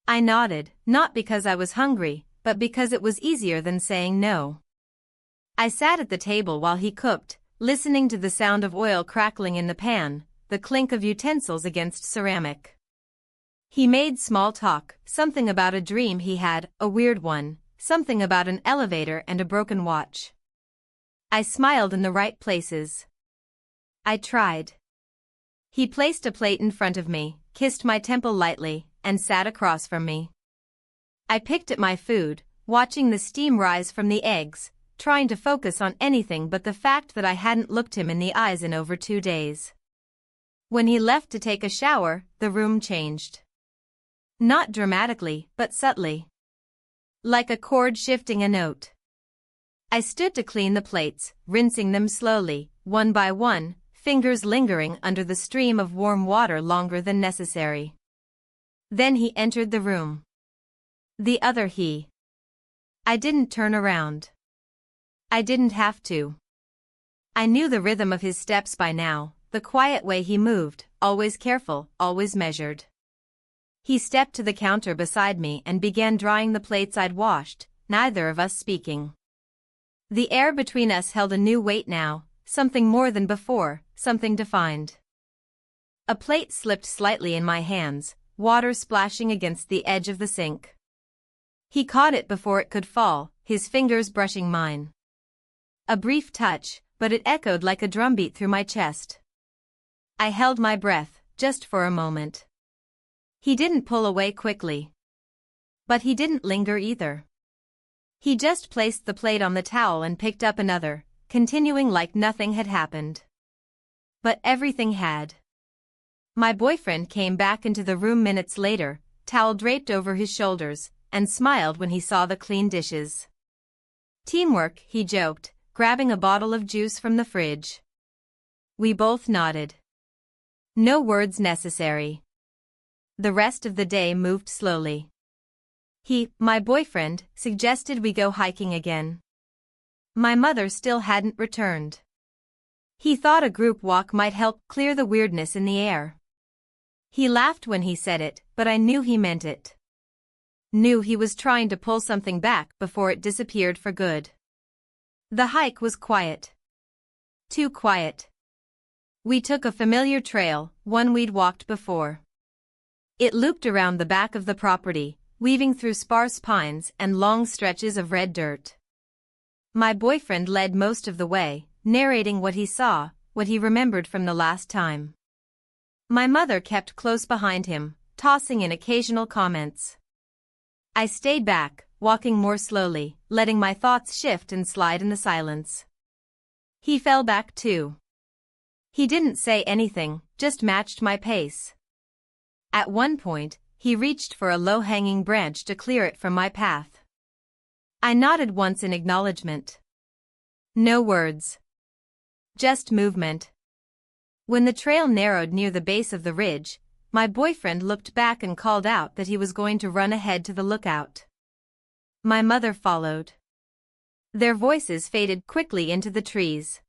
I nodded, not because I was hungry, but because it was easier than saying no. I sat at the table while he cooked, listening to the sound of oil crackling in the pan, the clink of utensils against ceramic. He made small talk, something about a dream he had, a weird one, something about an elevator and a broken watch. I smiled in the right places. I tried. He placed a plate in front of me, kissed my temple lightly, and sat across from me. I picked at my food, watching the steam rise from the eggs, trying to focus on anything but the fact that I hadn't looked him in the eyes in over 2 days. When he left to take a shower, the room changed. Not dramatically, but subtly. Like a chord shifting a note. I stood to clean the plates, rinsing them slowly, one by one, fingers lingering under the stream of warm water longer than necessary. Then he entered the room. The other he. I didn't turn around. I didn't have to. I knew the rhythm of his steps by now, the quiet way he moved, always careful, always measured. He stepped to the counter beside me and began drying the plates I'd washed, neither of us speaking. The air between us held a new weight now, something more than before, something defined. A plate slipped slightly in my hands, water splashing against the edge of the sink. He caught it before it could fall, his fingers brushing mine. A brief touch, but it echoed like a drumbeat through my chest. I held my breath, just for a moment. He didn't pull away quickly. But he didn't linger either. He just placed the plate on the towel and picked up another, continuing like nothing had happened. But everything had. My boyfriend came back into the room minutes later, towel draped over his shoulders, and smiled when he saw the clean dishes. Teamwork, he joked, grabbing a bottle of juice from the fridge. We both nodded. No words necessary. The rest of the day moved slowly. He, my boyfriend, suggested we go hiking again. My mother still hadn't returned. He thought a group walk might help clear the weirdness in the air. He laughed when he said it, but I knew he meant it. Knew he was trying to pull something back before it disappeared for good. The hike was quiet. Too quiet. We took a familiar trail, one we'd walked before. It looped around the back of the property, weaving through sparse pines and long stretches of red dirt. My boyfriend led most of the way, narrating what he saw, what he remembered from the last time. My mother kept close behind him, tossing in occasional comments. I stayed back, walking more slowly, letting my thoughts shift and slide in the silence. He fell back too. He didn't say anything, just matched my pace. At one point, he reached for a low-hanging branch to clear it from my path. I nodded once in acknowledgement. No words. Just movement. When the trail narrowed near the base of the ridge, my boyfriend looked back and called out that he was going to run ahead to the lookout. My mother followed. Their voices faded quickly into the trees.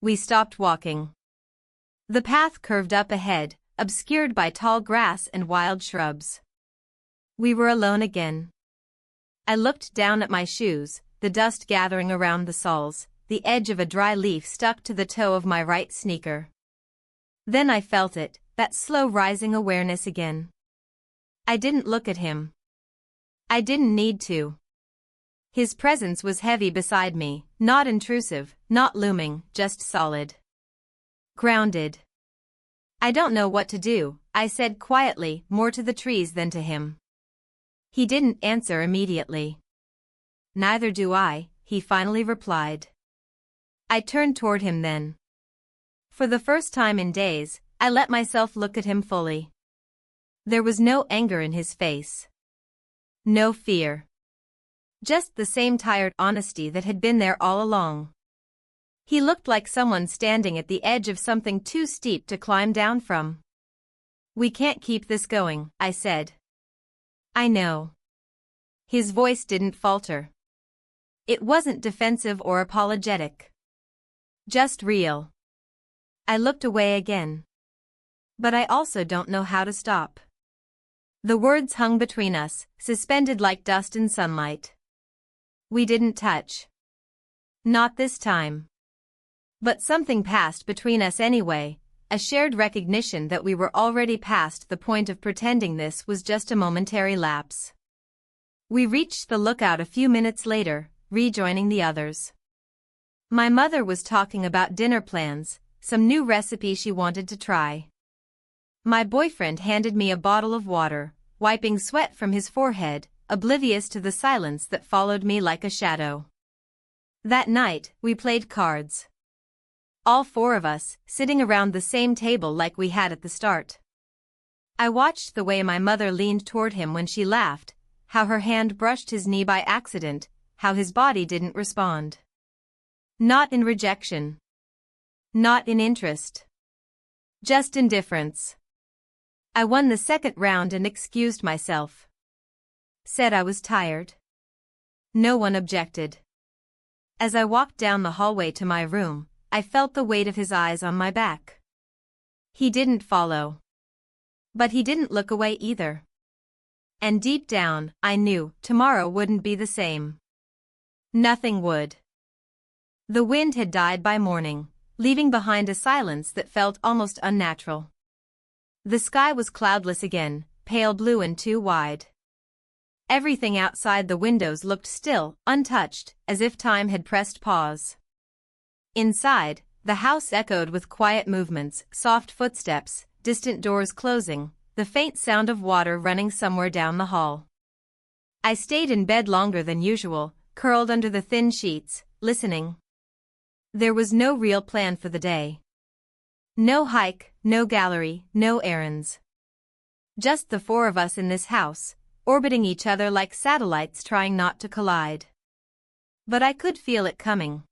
We stopped walking. The path curved up ahead, obscured by tall grass and wild shrubs. We were alone again. I looked down at my shoes, the dust gathering around the soles, the edge of a dry leaf stuck to the toe of my right sneaker. Then I felt it, that slow rising awareness again. I didn't look at him. I didn't need to. His presence was heavy beside me, not intrusive, not looming, just solid. Grounded. I don't know what to do, I said quietly, more to the trees than to him. He didn't answer immediately. Neither do I, he finally replied. I turned toward him then. For the first time in days, I let myself look at him fully. There was no anger in his face. No fear. Just the same tired honesty that had been there all along. He looked like someone standing at the edge of something too steep to climb down from. We can't keep this going, I said. I know. His voice didn't falter. It wasn't defensive or apologetic. Just real. I looked away again. But I also don't know how to stop. The words hung between us, suspended like dust in sunlight. We didn't touch. Not this time. But something passed between us anyway, a shared recognition that we were already past the point of pretending this was just a momentary lapse. We reached the lookout a few minutes later, rejoining the others. My mother was talking about dinner plans, some new recipe she wanted to try. My boyfriend handed me a bottle of water, wiping sweat from his forehead, oblivious to the silence that followed me like a shadow. That night, we played cards. All four of us, sitting around the same table like we had at the start. I watched the way my mother leaned toward him when she laughed, how her hand brushed his knee by accident, how his body didn't respond. Not in rejection. Not in interest. Just indifference. I won the second round and excused myself. Said I was tired. No one objected. As I walked down the hallway to my room, I felt the weight of his eyes on my back. He didn't follow. But he didn't look away either. And deep down, I knew tomorrow wouldn't be the same. Nothing would. The wind had died by morning, leaving behind a silence that felt almost unnatural. The sky was cloudless again, pale blue and too wide. Everything outside the windows looked still, untouched, as if time had pressed pause. Inside, the house echoed with quiet movements, soft footsteps, distant doors closing, the faint sound of water running somewhere down the hall. I stayed in bed longer than usual, curled under the thin sheets, listening. There was no real plan for the day. No hike, no gallery, no errands. Just the four of us in this house, orbiting each other like satellites trying not to collide. But I could feel it coming.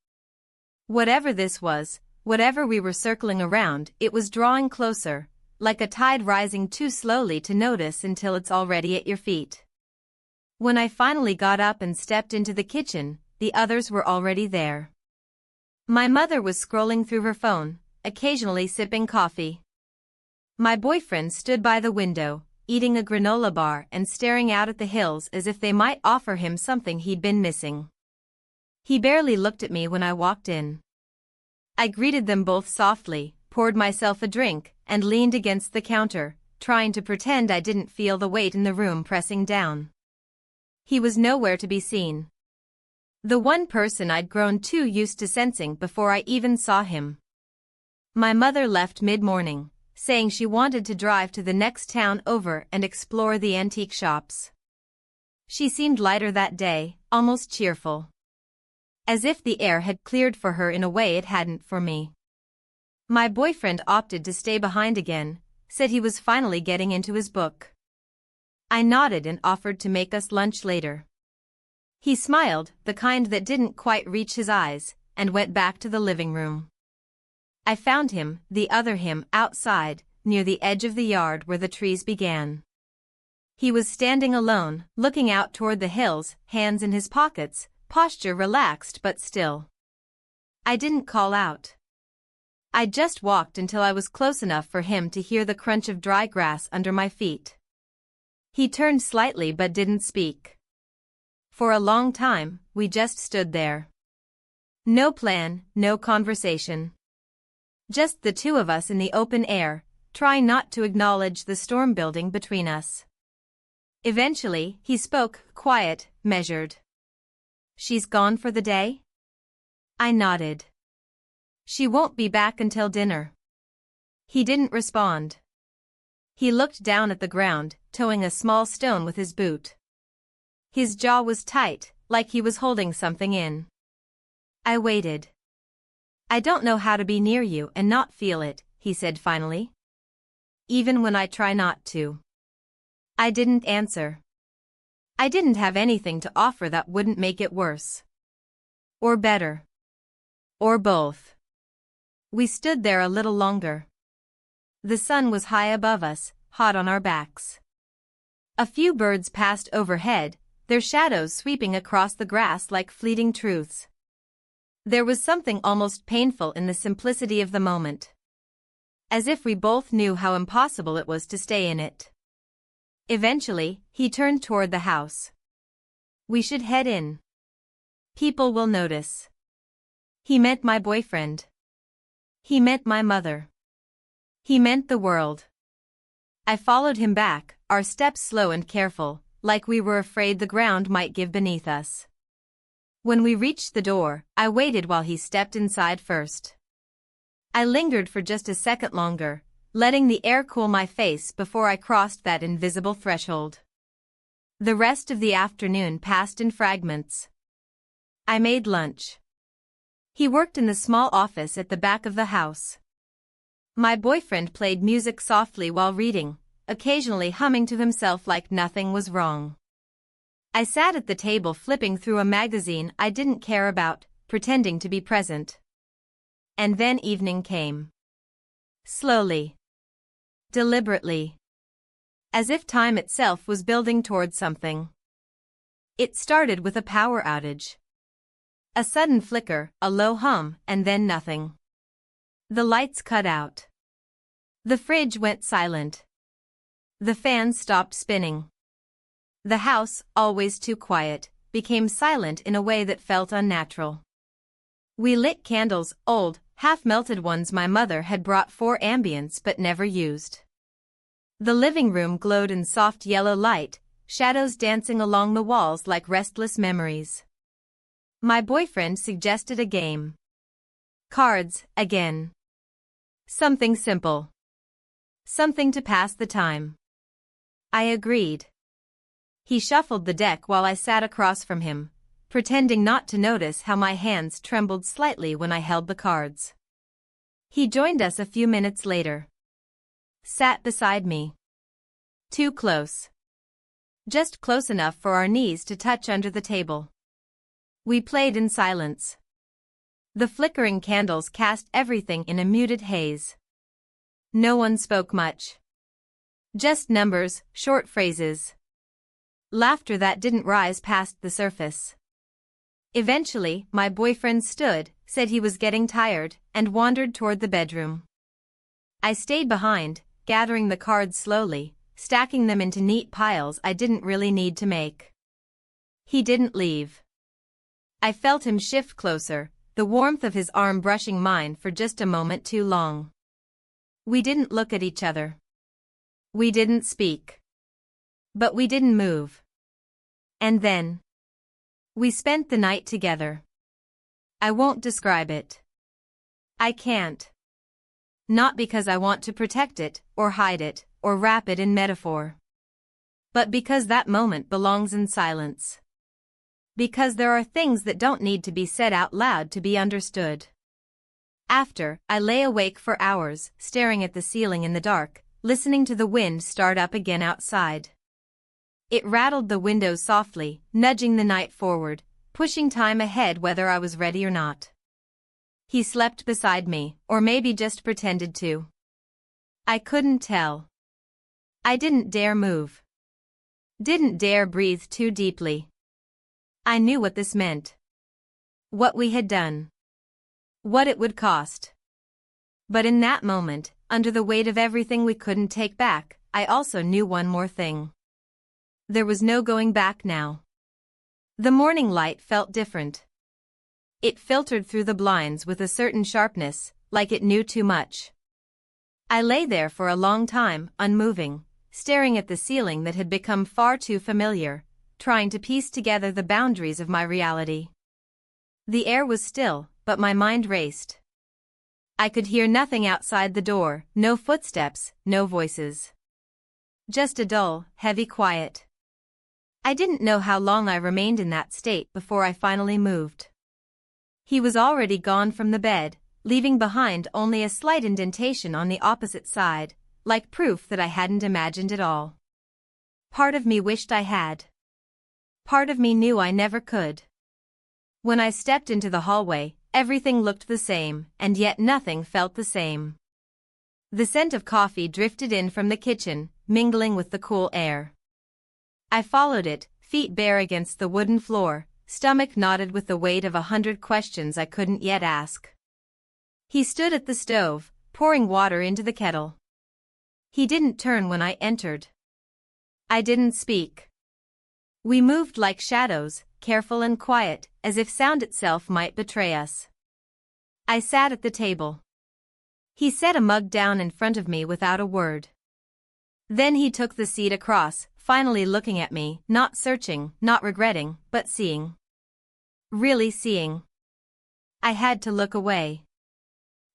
Whatever this was, whatever we were circling around, it was drawing closer, like a tide rising too slowly to notice until it's already at your feet. When I finally got up and stepped into the kitchen, the others were already there. My mother was scrolling through her phone, occasionally sipping coffee. My boyfriend stood by the window, eating a granola bar and staring out at the hills as if they might offer him something he'd been missing. He barely looked at me when I walked in. I greeted them both softly, poured myself a drink, and leaned against the counter, trying to pretend I didn't feel the weight in the room pressing down. He was nowhere to be seen. The one person I'd grown too used to sensing before I even saw him. My mother left mid-morning, saying she wanted to drive to the next town over and explore the antique shops. She seemed lighter that day, almost cheerful. As if the air had cleared for her in a way it hadn't for me. My boyfriend opted to stay behind again, said he was finally getting into his book. I nodded and offered to make us lunch later. He smiled, the kind that didn't quite reach his eyes, and went back to the living room. I found him, the other him, outside, near the edge of the yard where the trees began. He was standing alone, looking out toward the hills, hands in his pockets, posture relaxed but still. I didn't call out. I just walked until I was close enough for him to hear the crunch of dry grass under my feet. He turned slightly but didn't speak. For a long time, we just stood there. No plan, no conversation. Just the two of us in the open air, trying not to acknowledge the storm building between us. Eventually, he spoke, quiet, measured. "She's gone for the day?" I nodded. "She won't be back until dinner." He didn't respond. He looked down at the ground, toeing a small stone with his boot. His jaw was tight, like he was holding something in. I waited. "I don't know how to be near you and not feel it," he said finally. "Even when I try not to." I didn't answer. I didn't have anything to offer that wouldn't make it worse. Or better. Or both. We stood there a little longer. The sun was high above us, hot on our backs. A few birds passed overhead, their shadows sweeping across the grass like fleeting truths. There was something almost painful in the simplicity of the moment. As if we both knew how impossible it was to stay in it. Eventually, he turned toward the house. "We should head in. People will notice." He meant my boyfriend. He meant my mother. He meant the world. I followed him back, our steps slow and careful, like we were afraid the ground might give beneath us. When we reached the door, I waited while he stepped inside first. I lingered for just a second longer, letting the air cool my face before I crossed that invisible threshold. The rest of the afternoon passed in fragments. I made lunch. He worked in the small office at the back of the house. My boyfriend played music softly while reading, occasionally humming to himself like nothing was wrong. I sat at the table flipping through a magazine I didn't care about, pretending to be present. And then evening came. Slowly. Deliberately. As if time itself was building toward something. It started with a power outage. A sudden flicker, a low hum, and then nothing. The lights cut out. The fridge went silent. The fan stopped spinning. The house, always too quiet, became silent in a way that felt unnatural. We lit candles, old, half-melted ones my mother had brought for ambience but never used. The living room glowed in soft yellow light, shadows dancing along the walls like restless memories. My boyfriend suggested a game. Cards, again. Something simple. Something to pass the time. I agreed. He shuffled the deck while I sat across from him, pretending not to notice how my hands trembled slightly when I held the cards. He joined us a few minutes later. Sat beside me. Too close. Just close enough for our knees to touch under the table. We played in silence. The flickering candles cast everything in a muted haze. No one spoke much. Just numbers, short phrases. Laughter that didn't rise past the surface. Eventually, my boyfriend stood, said he was getting tired, and wandered toward the bedroom. I stayed behind, gathering the cards slowly, stacking them into neat piles I didn't really need to make. He didn't leave. I felt him shift closer, the warmth of his arm brushing mine for just a moment too long. We didn't look at each other. We didn't speak. But we didn't move. And then we spent the night together. I won't describe it. I can't. Not because I want to protect it, or hide it, or wrap it in metaphor. But because that moment belongs in silence. Because there are things that don't need to be said out loud to be understood. After, I lay awake for hours, staring at the ceiling in the dark, listening to the wind start up again outside. It rattled the windows softly, nudging the night forward, pushing time ahead whether I was ready or not. He slept beside me, or maybe just pretended to. I couldn't tell. I didn't dare move. Didn't dare breathe too deeply. I knew what this meant. What we had done. What it would cost. But in that moment, under the weight of everything we couldn't take back, I also knew one more thing. There was no going back now. The morning light felt different. It filtered through the blinds with a certain sharpness, like it knew too much. I lay there for a long time, unmoving, staring at the ceiling that had become far too familiar, trying to piece together the boundaries of my reality. The air was still, but my mind raced. I could hear nothing outside the door, no footsteps, no voices. Just a dull, heavy quiet. I didn't know how long I remained in that state before I finally moved. He was already gone from the bed, leaving behind only a slight indentation on the opposite side, like proof that I hadn't imagined it all. Part of me wished I had. Part of me knew I never could. When I stepped into the hallway, everything looked the same, and yet nothing felt the same. The scent of coffee drifted in from the kitchen, mingling with the cool air. I followed it, feet bare against the wooden floor, stomach knotted with the weight of 100 questions I couldn't yet ask. He stood at the stove, pouring water into the kettle. He didn't turn when I entered. I didn't speak. We moved like shadows, careful and quiet, as if sound itself might betray us. I sat at the table. He set a mug down in front of me without a word. Then he took the seat across, finally looking at me, not searching, not regretting, but seeing. Really seeing. I had to look away.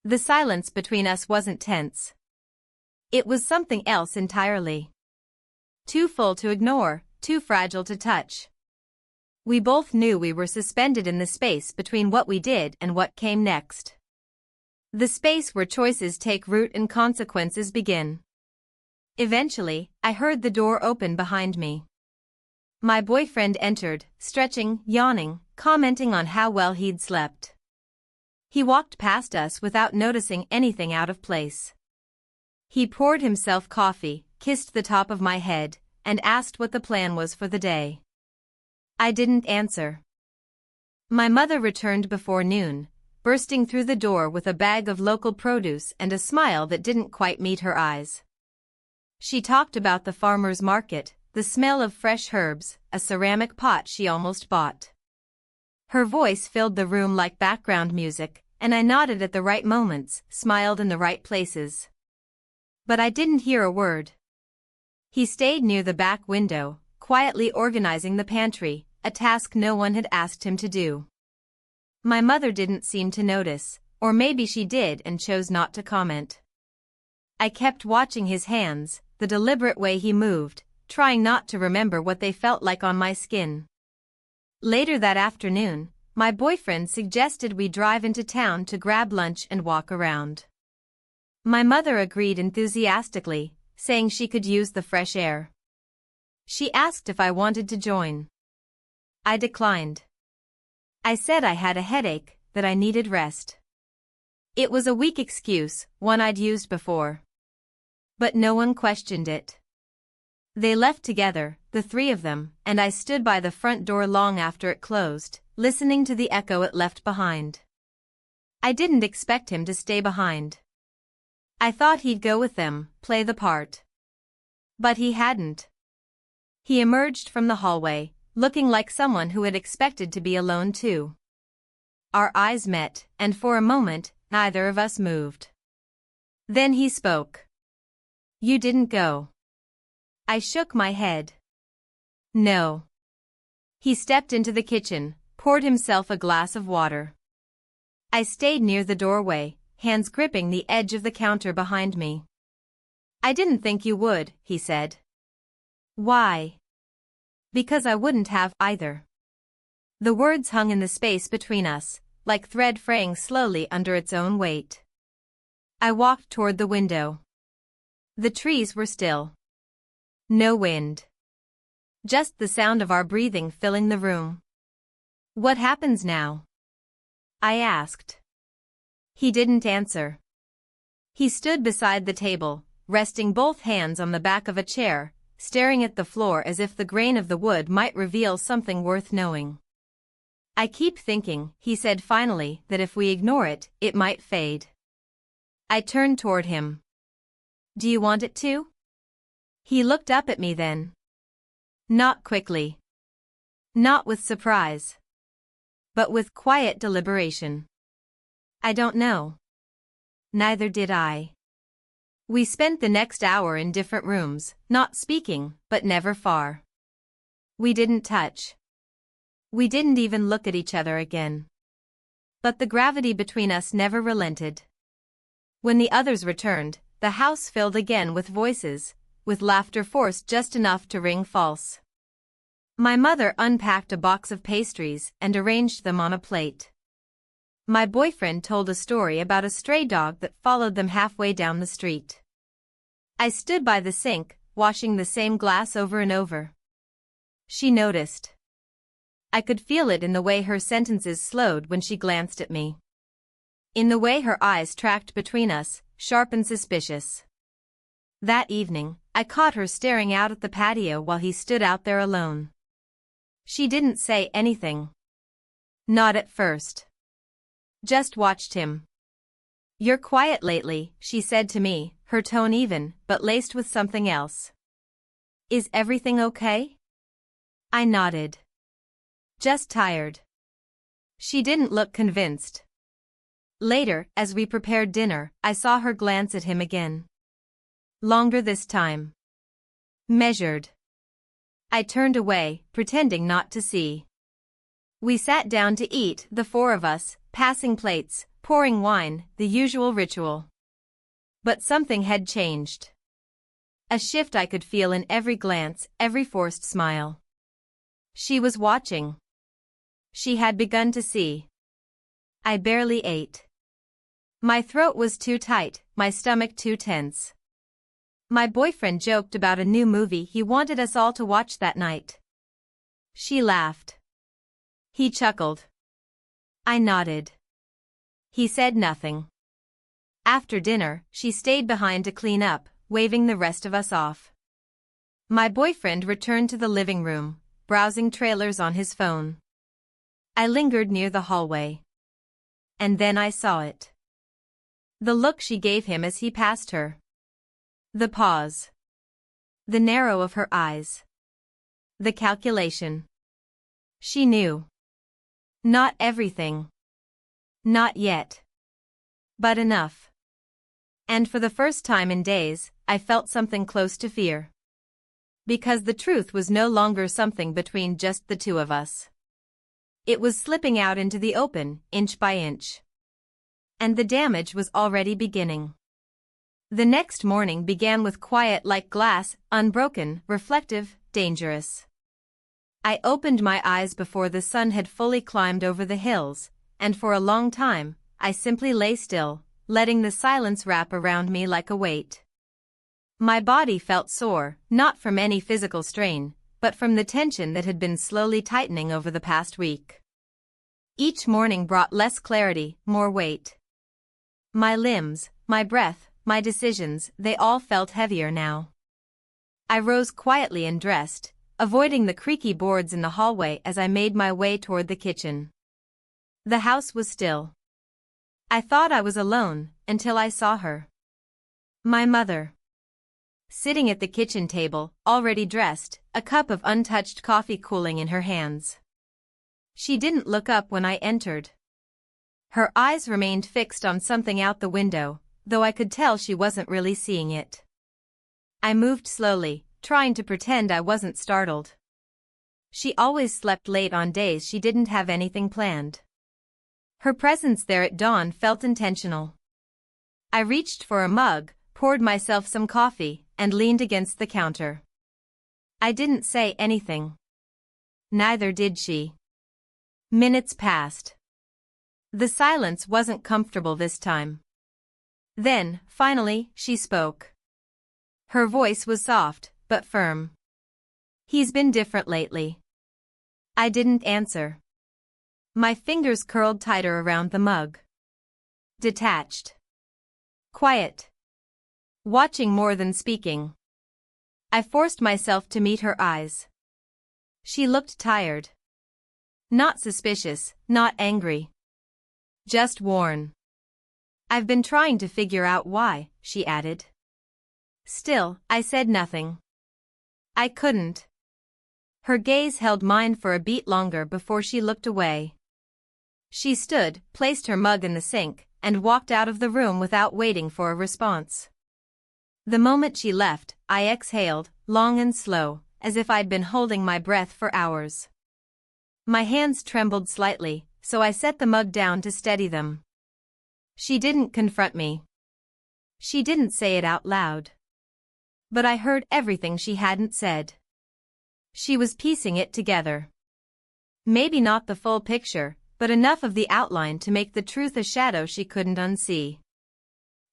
The silence between us wasn't tense. It was something else entirely. Too full to ignore, too fragile to touch. We both knew we were suspended in the space between what we did and what came next. The space where choices take root and consequences begin. Eventually, I heard the door open behind me. My boyfriend entered, stretching, yawning, commenting on how well he'd slept. He walked past us without noticing anything out of place. He poured himself coffee, kissed the top of my head, and asked what the plan was for the day. I didn't answer. My mother returned before noon, bursting through the door with a bag of local produce and a smile that didn't quite meet her eyes. She talked about the farmer's market, the smell of fresh herbs, a ceramic pot she almost bought. Her voice filled the room like background music, and I nodded at the right moments, smiled in the right places. But I didn't hear a word. He stayed near the back window, quietly organizing the pantry, a task no one had asked him to do. My mother didn't seem to notice, or maybe she did and chose not to comment. I kept watching his hands, the deliberate way he moved, trying not to remember what they felt like on my skin. Later that afternoon, my boyfriend suggested we drive into town to grab lunch and walk around. My mother agreed enthusiastically, saying she could use the fresh air. She asked if I wanted to join. I declined. I said I had a headache, that I needed rest. It was a weak excuse, one I'd used before. But no one questioned it. They left together, the three of them, and I stood by the front door long after it closed, listening to the echo it left behind. I didn't expect him to stay behind. I thought he'd go with them, play the part. But he hadn't. He emerged from the hallway, looking like someone who had expected to be alone too. Our eyes met, and for a moment, neither of us moved. Then he spoke. "You didn't go." I shook my head. "No." He stepped into the kitchen, poured himself a glass of water. I stayed near the doorway, hands gripping the edge of the counter behind me. "I didn't think you would," he said. "Why?" "Because I wouldn't have either." The words hung in the space between us, like thread fraying slowly under its own weight. I walked toward the window. The trees were still. No wind. Just the sound of our breathing filling the room. "What happens now?" I asked. He didn't answer. He stood beside the table, resting both hands on the back of a chair, staring at the floor as if the grain of the wood might reveal something worth knowing. I keep thinking, he said finally, that if we ignore it, it might fade. I turned toward him. Do you want it to? He looked up at me then. Not quickly. Not with surprise. But with quiet deliberation. I don't know. Neither did I. We spent the next hour in different rooms, not speaking, but never far. We didn't touch. We didn't even look at each other again. But the gravity between us never relented. When the others returned, the house filled again with voices, with laughter forced just enough to ring false. My mother unpacked a box of pastries and arranged them on a plate. My boyfriend told a story about a stray dog that followed them halfway down the street. I stood by the sink, washing the same glass over and over. She noticed. I could feel it in the way her sentences slowed when she glanced at me. In the way her eyes tracked between us, sharp and suspicious. That evening, I caught her staring out at the patio while he stood out there alone. She didn't say anything. Not at first. Just watched him. You're quiet lately, she said to me, her tone even, but laced with something else. Is everything okay? I nodded. Just tired. She didn't look convinced. Later, as we prepared dinner, I saw her glance at him again. Longer this time. Measured. I turned away, pretending not to see. We sat down to eat, the four of us, passing plates, pouring wine, the usual ritual. But something had changed. A shift I could feel in every glance, every forced smile. She was watching. She had begun to see. I barely ate. My throat was too tight, my stomach too tense. My boyfriend joked about a new movie he wanted us all to watch that night. She laughed. He chuckled. I nodded. He said nothing. After dinner, she stayed behind to clean up, waving the rest of us off. My boyfriend returned to the living room, browsing trailers on his phone. I lingered near the hallway. And then I saw it. The look she gave him as he passed her. The pause. The narrow of her eyes. The calculation. She knew. Not everything. Not yet. But enough. And for the first time in days, I felt something close to fear. Because the truth was no longer something between just the two of us. It was slipping out into the open, inch by inch. And the damage was already beginning. The next morning began with quiet like glass, unbroken, reflective, dangerous. I opened my eyes before the sun had fully climbed over the hills, and for a long time, I simply lay still, letting the silence wrap around me like a weight. My body felt sore, not from any physical strain, but from the tension that had been slowly tightening over the past week. Each morning brought less clarity, more weight. My limbs, my breath, my decisions, they all felt heavier now. I rose quietly and dressed, avoiding the creaky boards in the hallway as I made my way toward the kitchen. The house was still. I thought I was alone, until I saw her. My mother. Sitting at the kitchen table, already dressed, a cup of untouched coffee cooling in her hands. She didn't look up when I entered. Her eyes remained fixed on something out the window, though I could tell she wasn't really seeing it. I moved slowly, trying to pretend I wasn't startled. She always slept late on days she didn't have anything planned. Her presence there at dawn felt intentional. I reached for a mug, poured myself some coffee, and leaned against the counter. I didn't say anything. Neither did she. Minutes passed. The silence wasn't comfortable this time. Then, finally, she spoke. Her voice was soft, but firm. He's been different lately. I didn't answer. My fingers curled tighter around the mug. Detached. Quiet. Watching more than speaking. I forced myself to meet her eyes. She looked tired. Not suspicious, not angry. Just worn. I've been trying to figure out why, she added. Still, I said nothing. I couldn't. Her gaze held mine for a beat longer before she looked away. She stood, placed her mug in the sink, and walked out of the room without waiting for a response. The moment she left, I exhaled, long and slow, as if I'd been holding my breath for hours. My hands trembled slightly, so I set the mug down to steady them. She didn't confront me. She didn't say it out loud. But I heard everything she hadn't said. She was piecing it together. Maybe not the full picture, but enough of the outline to make the truth a shadow she couldn't unsee.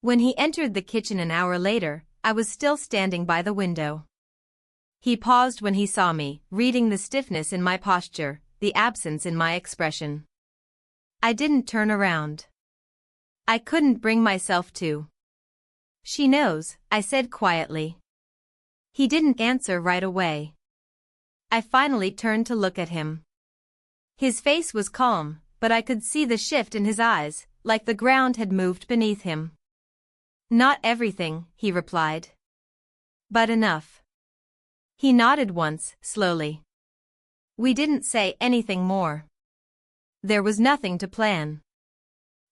When he entered the kitchen an hour later, I was still standing by the window. He paused when he saw me, reading the stiffness in my posture, the absence in my expression. I didn't turn around. I couldn't bring myself to. She knows, I said quietly. He didn't answer right away. I finally turned to look at him. His face was calm, but I could see the shift in his eyes, like the ground had moved beneath him. Not everything, he replied. But enough. He nodded once, slowly. We didn't say anything more. There was nothing to plan.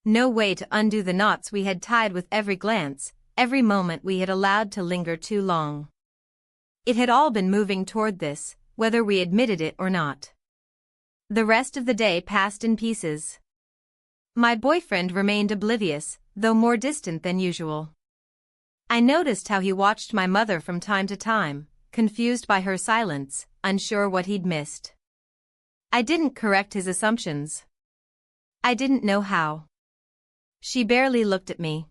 No way to undo the knots we had tied with every glance, every moment we had allowed to linger too long. It had all been moving toward this, whether we admitted it or not. The rest of the day passed in pieces. My boyfriend remained oblivious, though more distant than usual. I noticed how he watched my mother from time to time, confused by her silence, unsure what he'd missed. I didn't correct his assumptions. I didn't know how. She barely looked at me.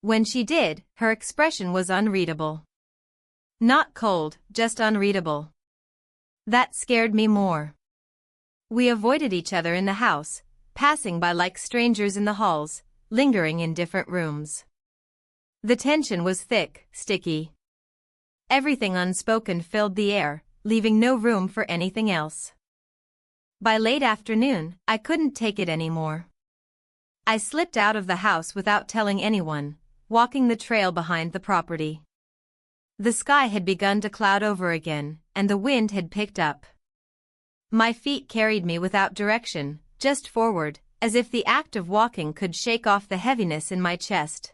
When she did, her expression was unreadable. Not cold, just unreadable. That scared me more. We avoided each other in the house, passing by like strangers in the halls, lingering in different rooms. The tension was thick, sticky. Everything unspoken filled the air, leaving no room for anything else. By late afternoon, I couldn't take it anymore. I slipped out of the house without telling anyone, walking the trail behind the property. The sky had begun to cloud over again, and the wind had picked up. My feet carried me without direction, just forward, as if the act of walking could shake off the heaviness in my chest.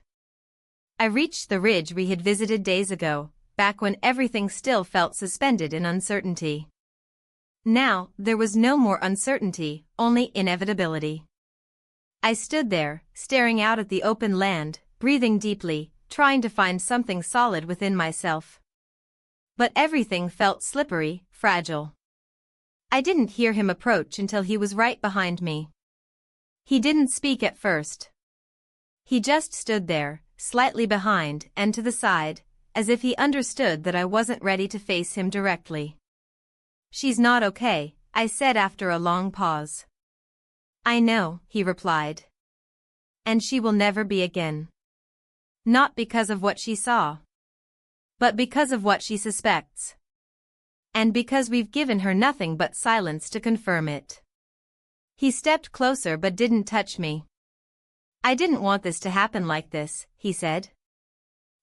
I reached the ridge we had visited days ago, back when everything still felt suspended in uncertainty. Now, there was no more uncertainty, only inevitability. I stood there, staring out at the open land, breathing deeply, trying to find something solid within myself. But everything felt slippery, fragile. I didn't hear him approach until he was right behind me. He didn't speak at first. He just stood there, slightly behind and to the side, as if he understood that I wasn't ready to face him directly. She's not okay, I said after a long pause. I know, he replied. And she will never be again. Not because of what she saw, but because of what she suspects. And because we've given her nothing but silence to confirm it. He stepped closer but didn't touch me. I didn't want this to happen like this, he said.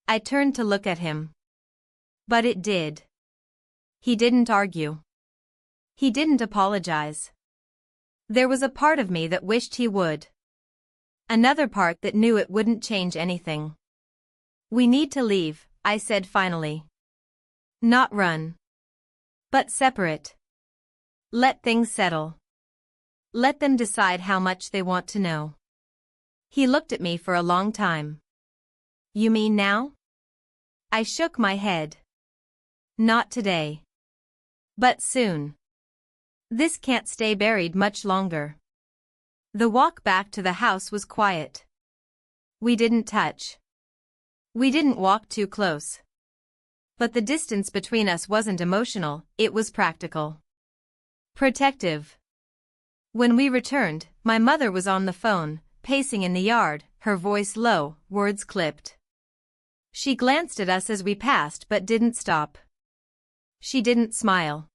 I turned to look at him. But it did. He didn't argue. He didn't apologize. There was a part of me that wished he would. Another part that knew it wouldn't change anything. We need to leave, I said finally. Not run. But separate. Let things settle. Let them decide how much they want to know. He looked at me for a long time. You mean now? I shook my head. Not today. But soon. This can't stay buried much longer. The walk back to the house was quiet. We didn't touch. We didn't walk too close. But the distance between us wasn't emotional, it was practical. Protective. When we returned, my mother was on the phone, pacing in the yard, her voice low, words clipped. She glanced at us as we passed but didn't stop. She didn't smile.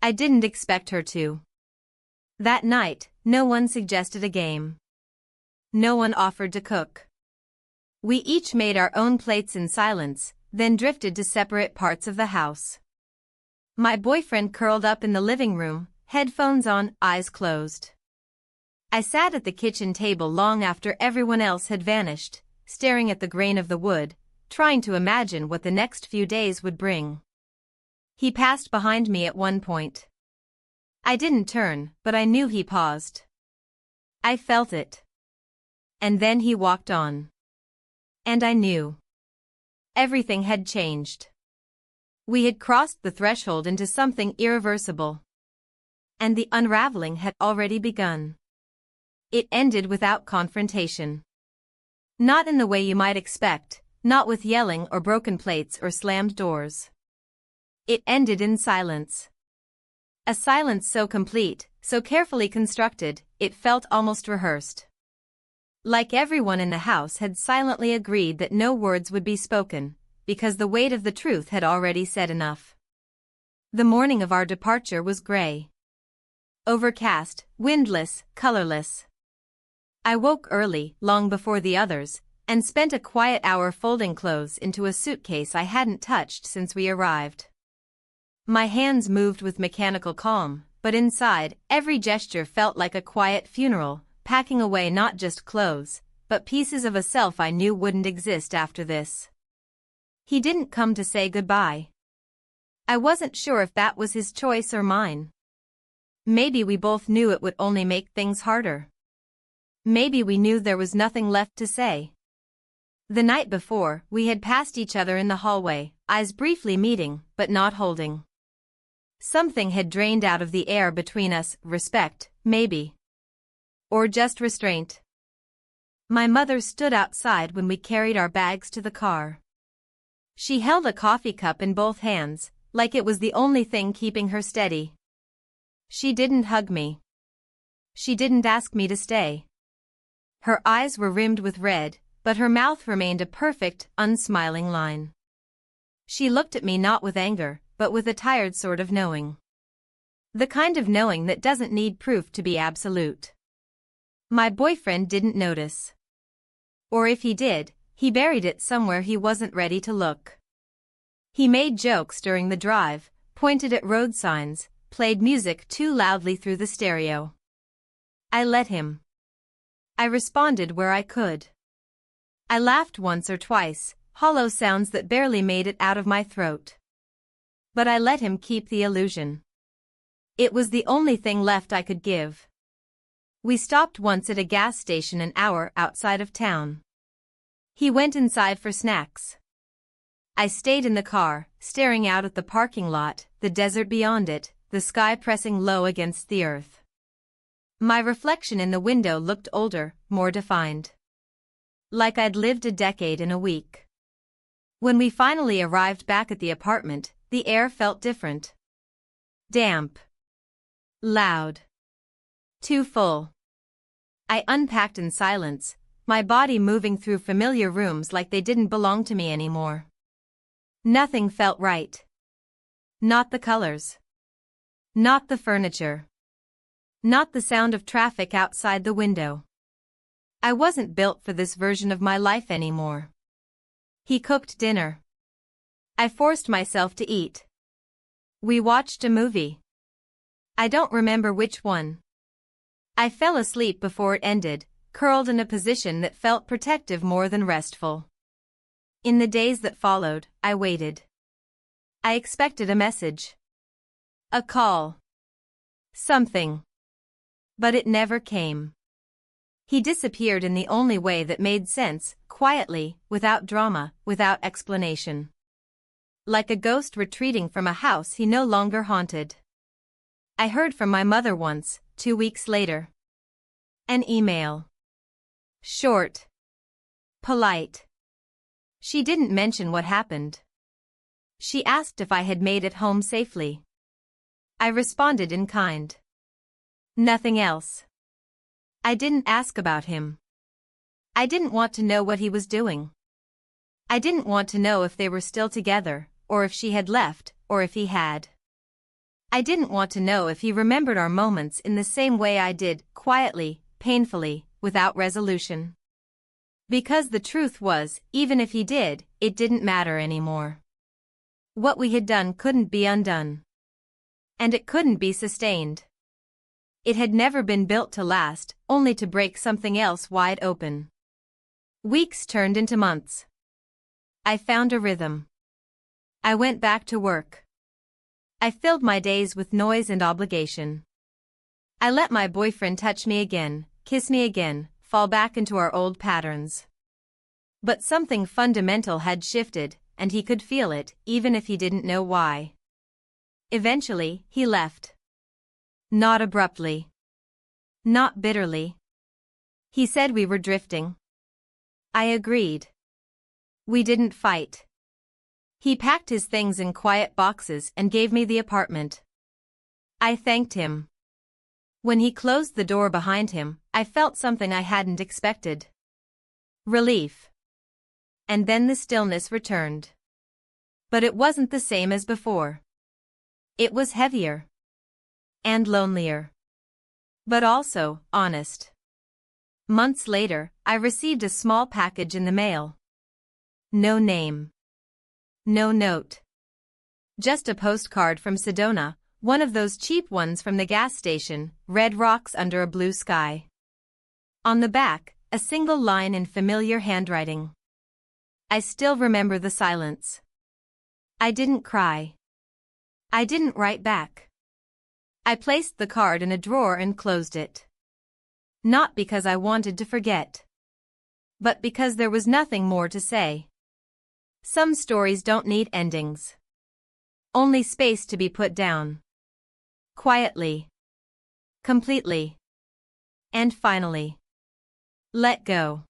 I didn't expect her to. That night, no one suggested a game. No one offered to cook. We each made our own plates in silence, then drifted to separate parts of the house. My boyfriend curled up in the living room, headphones on, eyes closed. I sat at the kitchen table long after everyone else had vanished, staring at the grain of the wood, trying to imagine what the next few days would bring. He passed behind me at one point. I didn't turn, but I knew he paused. I felt it. And then he walked on. And I knew. Everything had changed. We had crossed the threshold into something irreversible. And the unraveling had already begun. It ended without confrontation. Not in the way you might expect, not with yelling or broken plates or slammed doors. It ended in silence. A silence so complete, so carefully constructed, it felt almost rehearsed. Like everyone in the house had silently agreed that no words would be spoken, because the weight of the truth had already said enough. The morning of our departure was gray. Overcast, windless, colorless. I woke early, long before the others, and spent a quiet hour folding clothes into a suitcase I hadn't touched since we arrived. My hands moved with mechanical calm, but inside, every gesture felt like a quiet funeral, packing away not just clothes, but pieces of a self I knew wouldn't exist after this. He didn't come to say goodbye. I wasn't sure if that was his choice or mine. Maybe we both knew it would only make things harder. Maybe we knew there was nothing left to say. The night before, we had passed each other in the hallway, eyes briefly meeting, but not holding. Something had drained out of the air between us, respect, maybe. Or just restraint. My mother stood outside when we carried our bags to the car. She held a coffee cup in both hands, like it was the only thing keeping her steady. She didn't hug me. She didn't ask me to stay. Her eyes were rimmed with red, but her mouth remained a perfect, unsmiling line. She looked at me not with anger, but with a tired sort of knowing. The kind of knowing that doesn't need proof to be absolute. My boyfriend didn't notice. Or if he did, he buried it somewhere he wasn't ready to look. He made jokes during the drive, pointed at road signs, played music too loudly through the stereo. I let him. I responded where I could. I laughed once or twice, hollow sounds that barely made it out of my throat. But I let him keep the illusion. It was the only thing left I could give. We stopped once at a gas station an hour outside of town. He went inside for snacks. I stayed in the car, staring out at the parking lot, the desert beyond it, the sky pressing low against the earth. My reflection in the window looked older, more defined. Like I'd lived a decade in a week. When we finally arrived back at the apartment, the air felt different. Damp. Loud. Too full. I unpacked in silence, my body moving through familiar rooms like they didn't belong to me anymore. Nothing felt right. Not the colors. Not the furniture. Not the sound of traffic outside the window. I wasn't built for this version of my life anymore. He cooked dinner. I forced myself to eat. We watched a movie. I don't remember which one. I fell asleep before it ended, curled in a position that felt protective more than restful. In the days that followed, I waited. I expected a message. A call. Something. But it never came. He disappeared in the only way that made sense, quietly, without drama, without explanation. Like a ghost retreating from a house he no longer haunted. I heard from my mother once, 2 weeks later. An email. Short. Polite. She didn't mention what happened. She asked if I had made it home safely. I responded in kind. Nothing else. I didn't ask about him. I didn't want to know what he was doing. I didn't want to know if they were still together, or if she had left, or if he had. I didn't want to know if he remembered our moments in the same way I did, quietly, painfully, without resolution. Because the truth was, even if he did, it didn't matter anymore. What we had done couldn't be undone. And it couldn't be sustained. It had never been built to last, only to break something else wide open. Weeks turned into months. I found a rhythm. I went back to work. I filled my days with noise and obligation. I let my boyfriend touch me again, kiss me again, fall back into our old patterns. But something fundamental had shifted, and he could feel it, even if he didn't know why. Eventually, he left. Not abruptly. Not bitterly. He said we were drifting. I agreed. We didn't fight. He packed his things in quiet boxes and gave me the apartment. I thanked him. When he closed the door behind him, I felt something I hadn't expected. Relief. And then the stillness returned. But it wasn't the same as before. It was heavier. And lonelier. But also, honest. Months later, I received a small package in the mail. No name. No note. Just a postcard from Sedona, one of those cheap ones from the gas station, red rocks under a blue sky. On the back, a single line in familiar handwriting. I still remember the silence. I didn't cry. I didn't write back. I placed the card in a drawer and closed it. Not because I wanted to forget. But because there was nothing more to say. Some stories don't need endings. Only space to be put down. Quietly. Completely. And finally. Let go.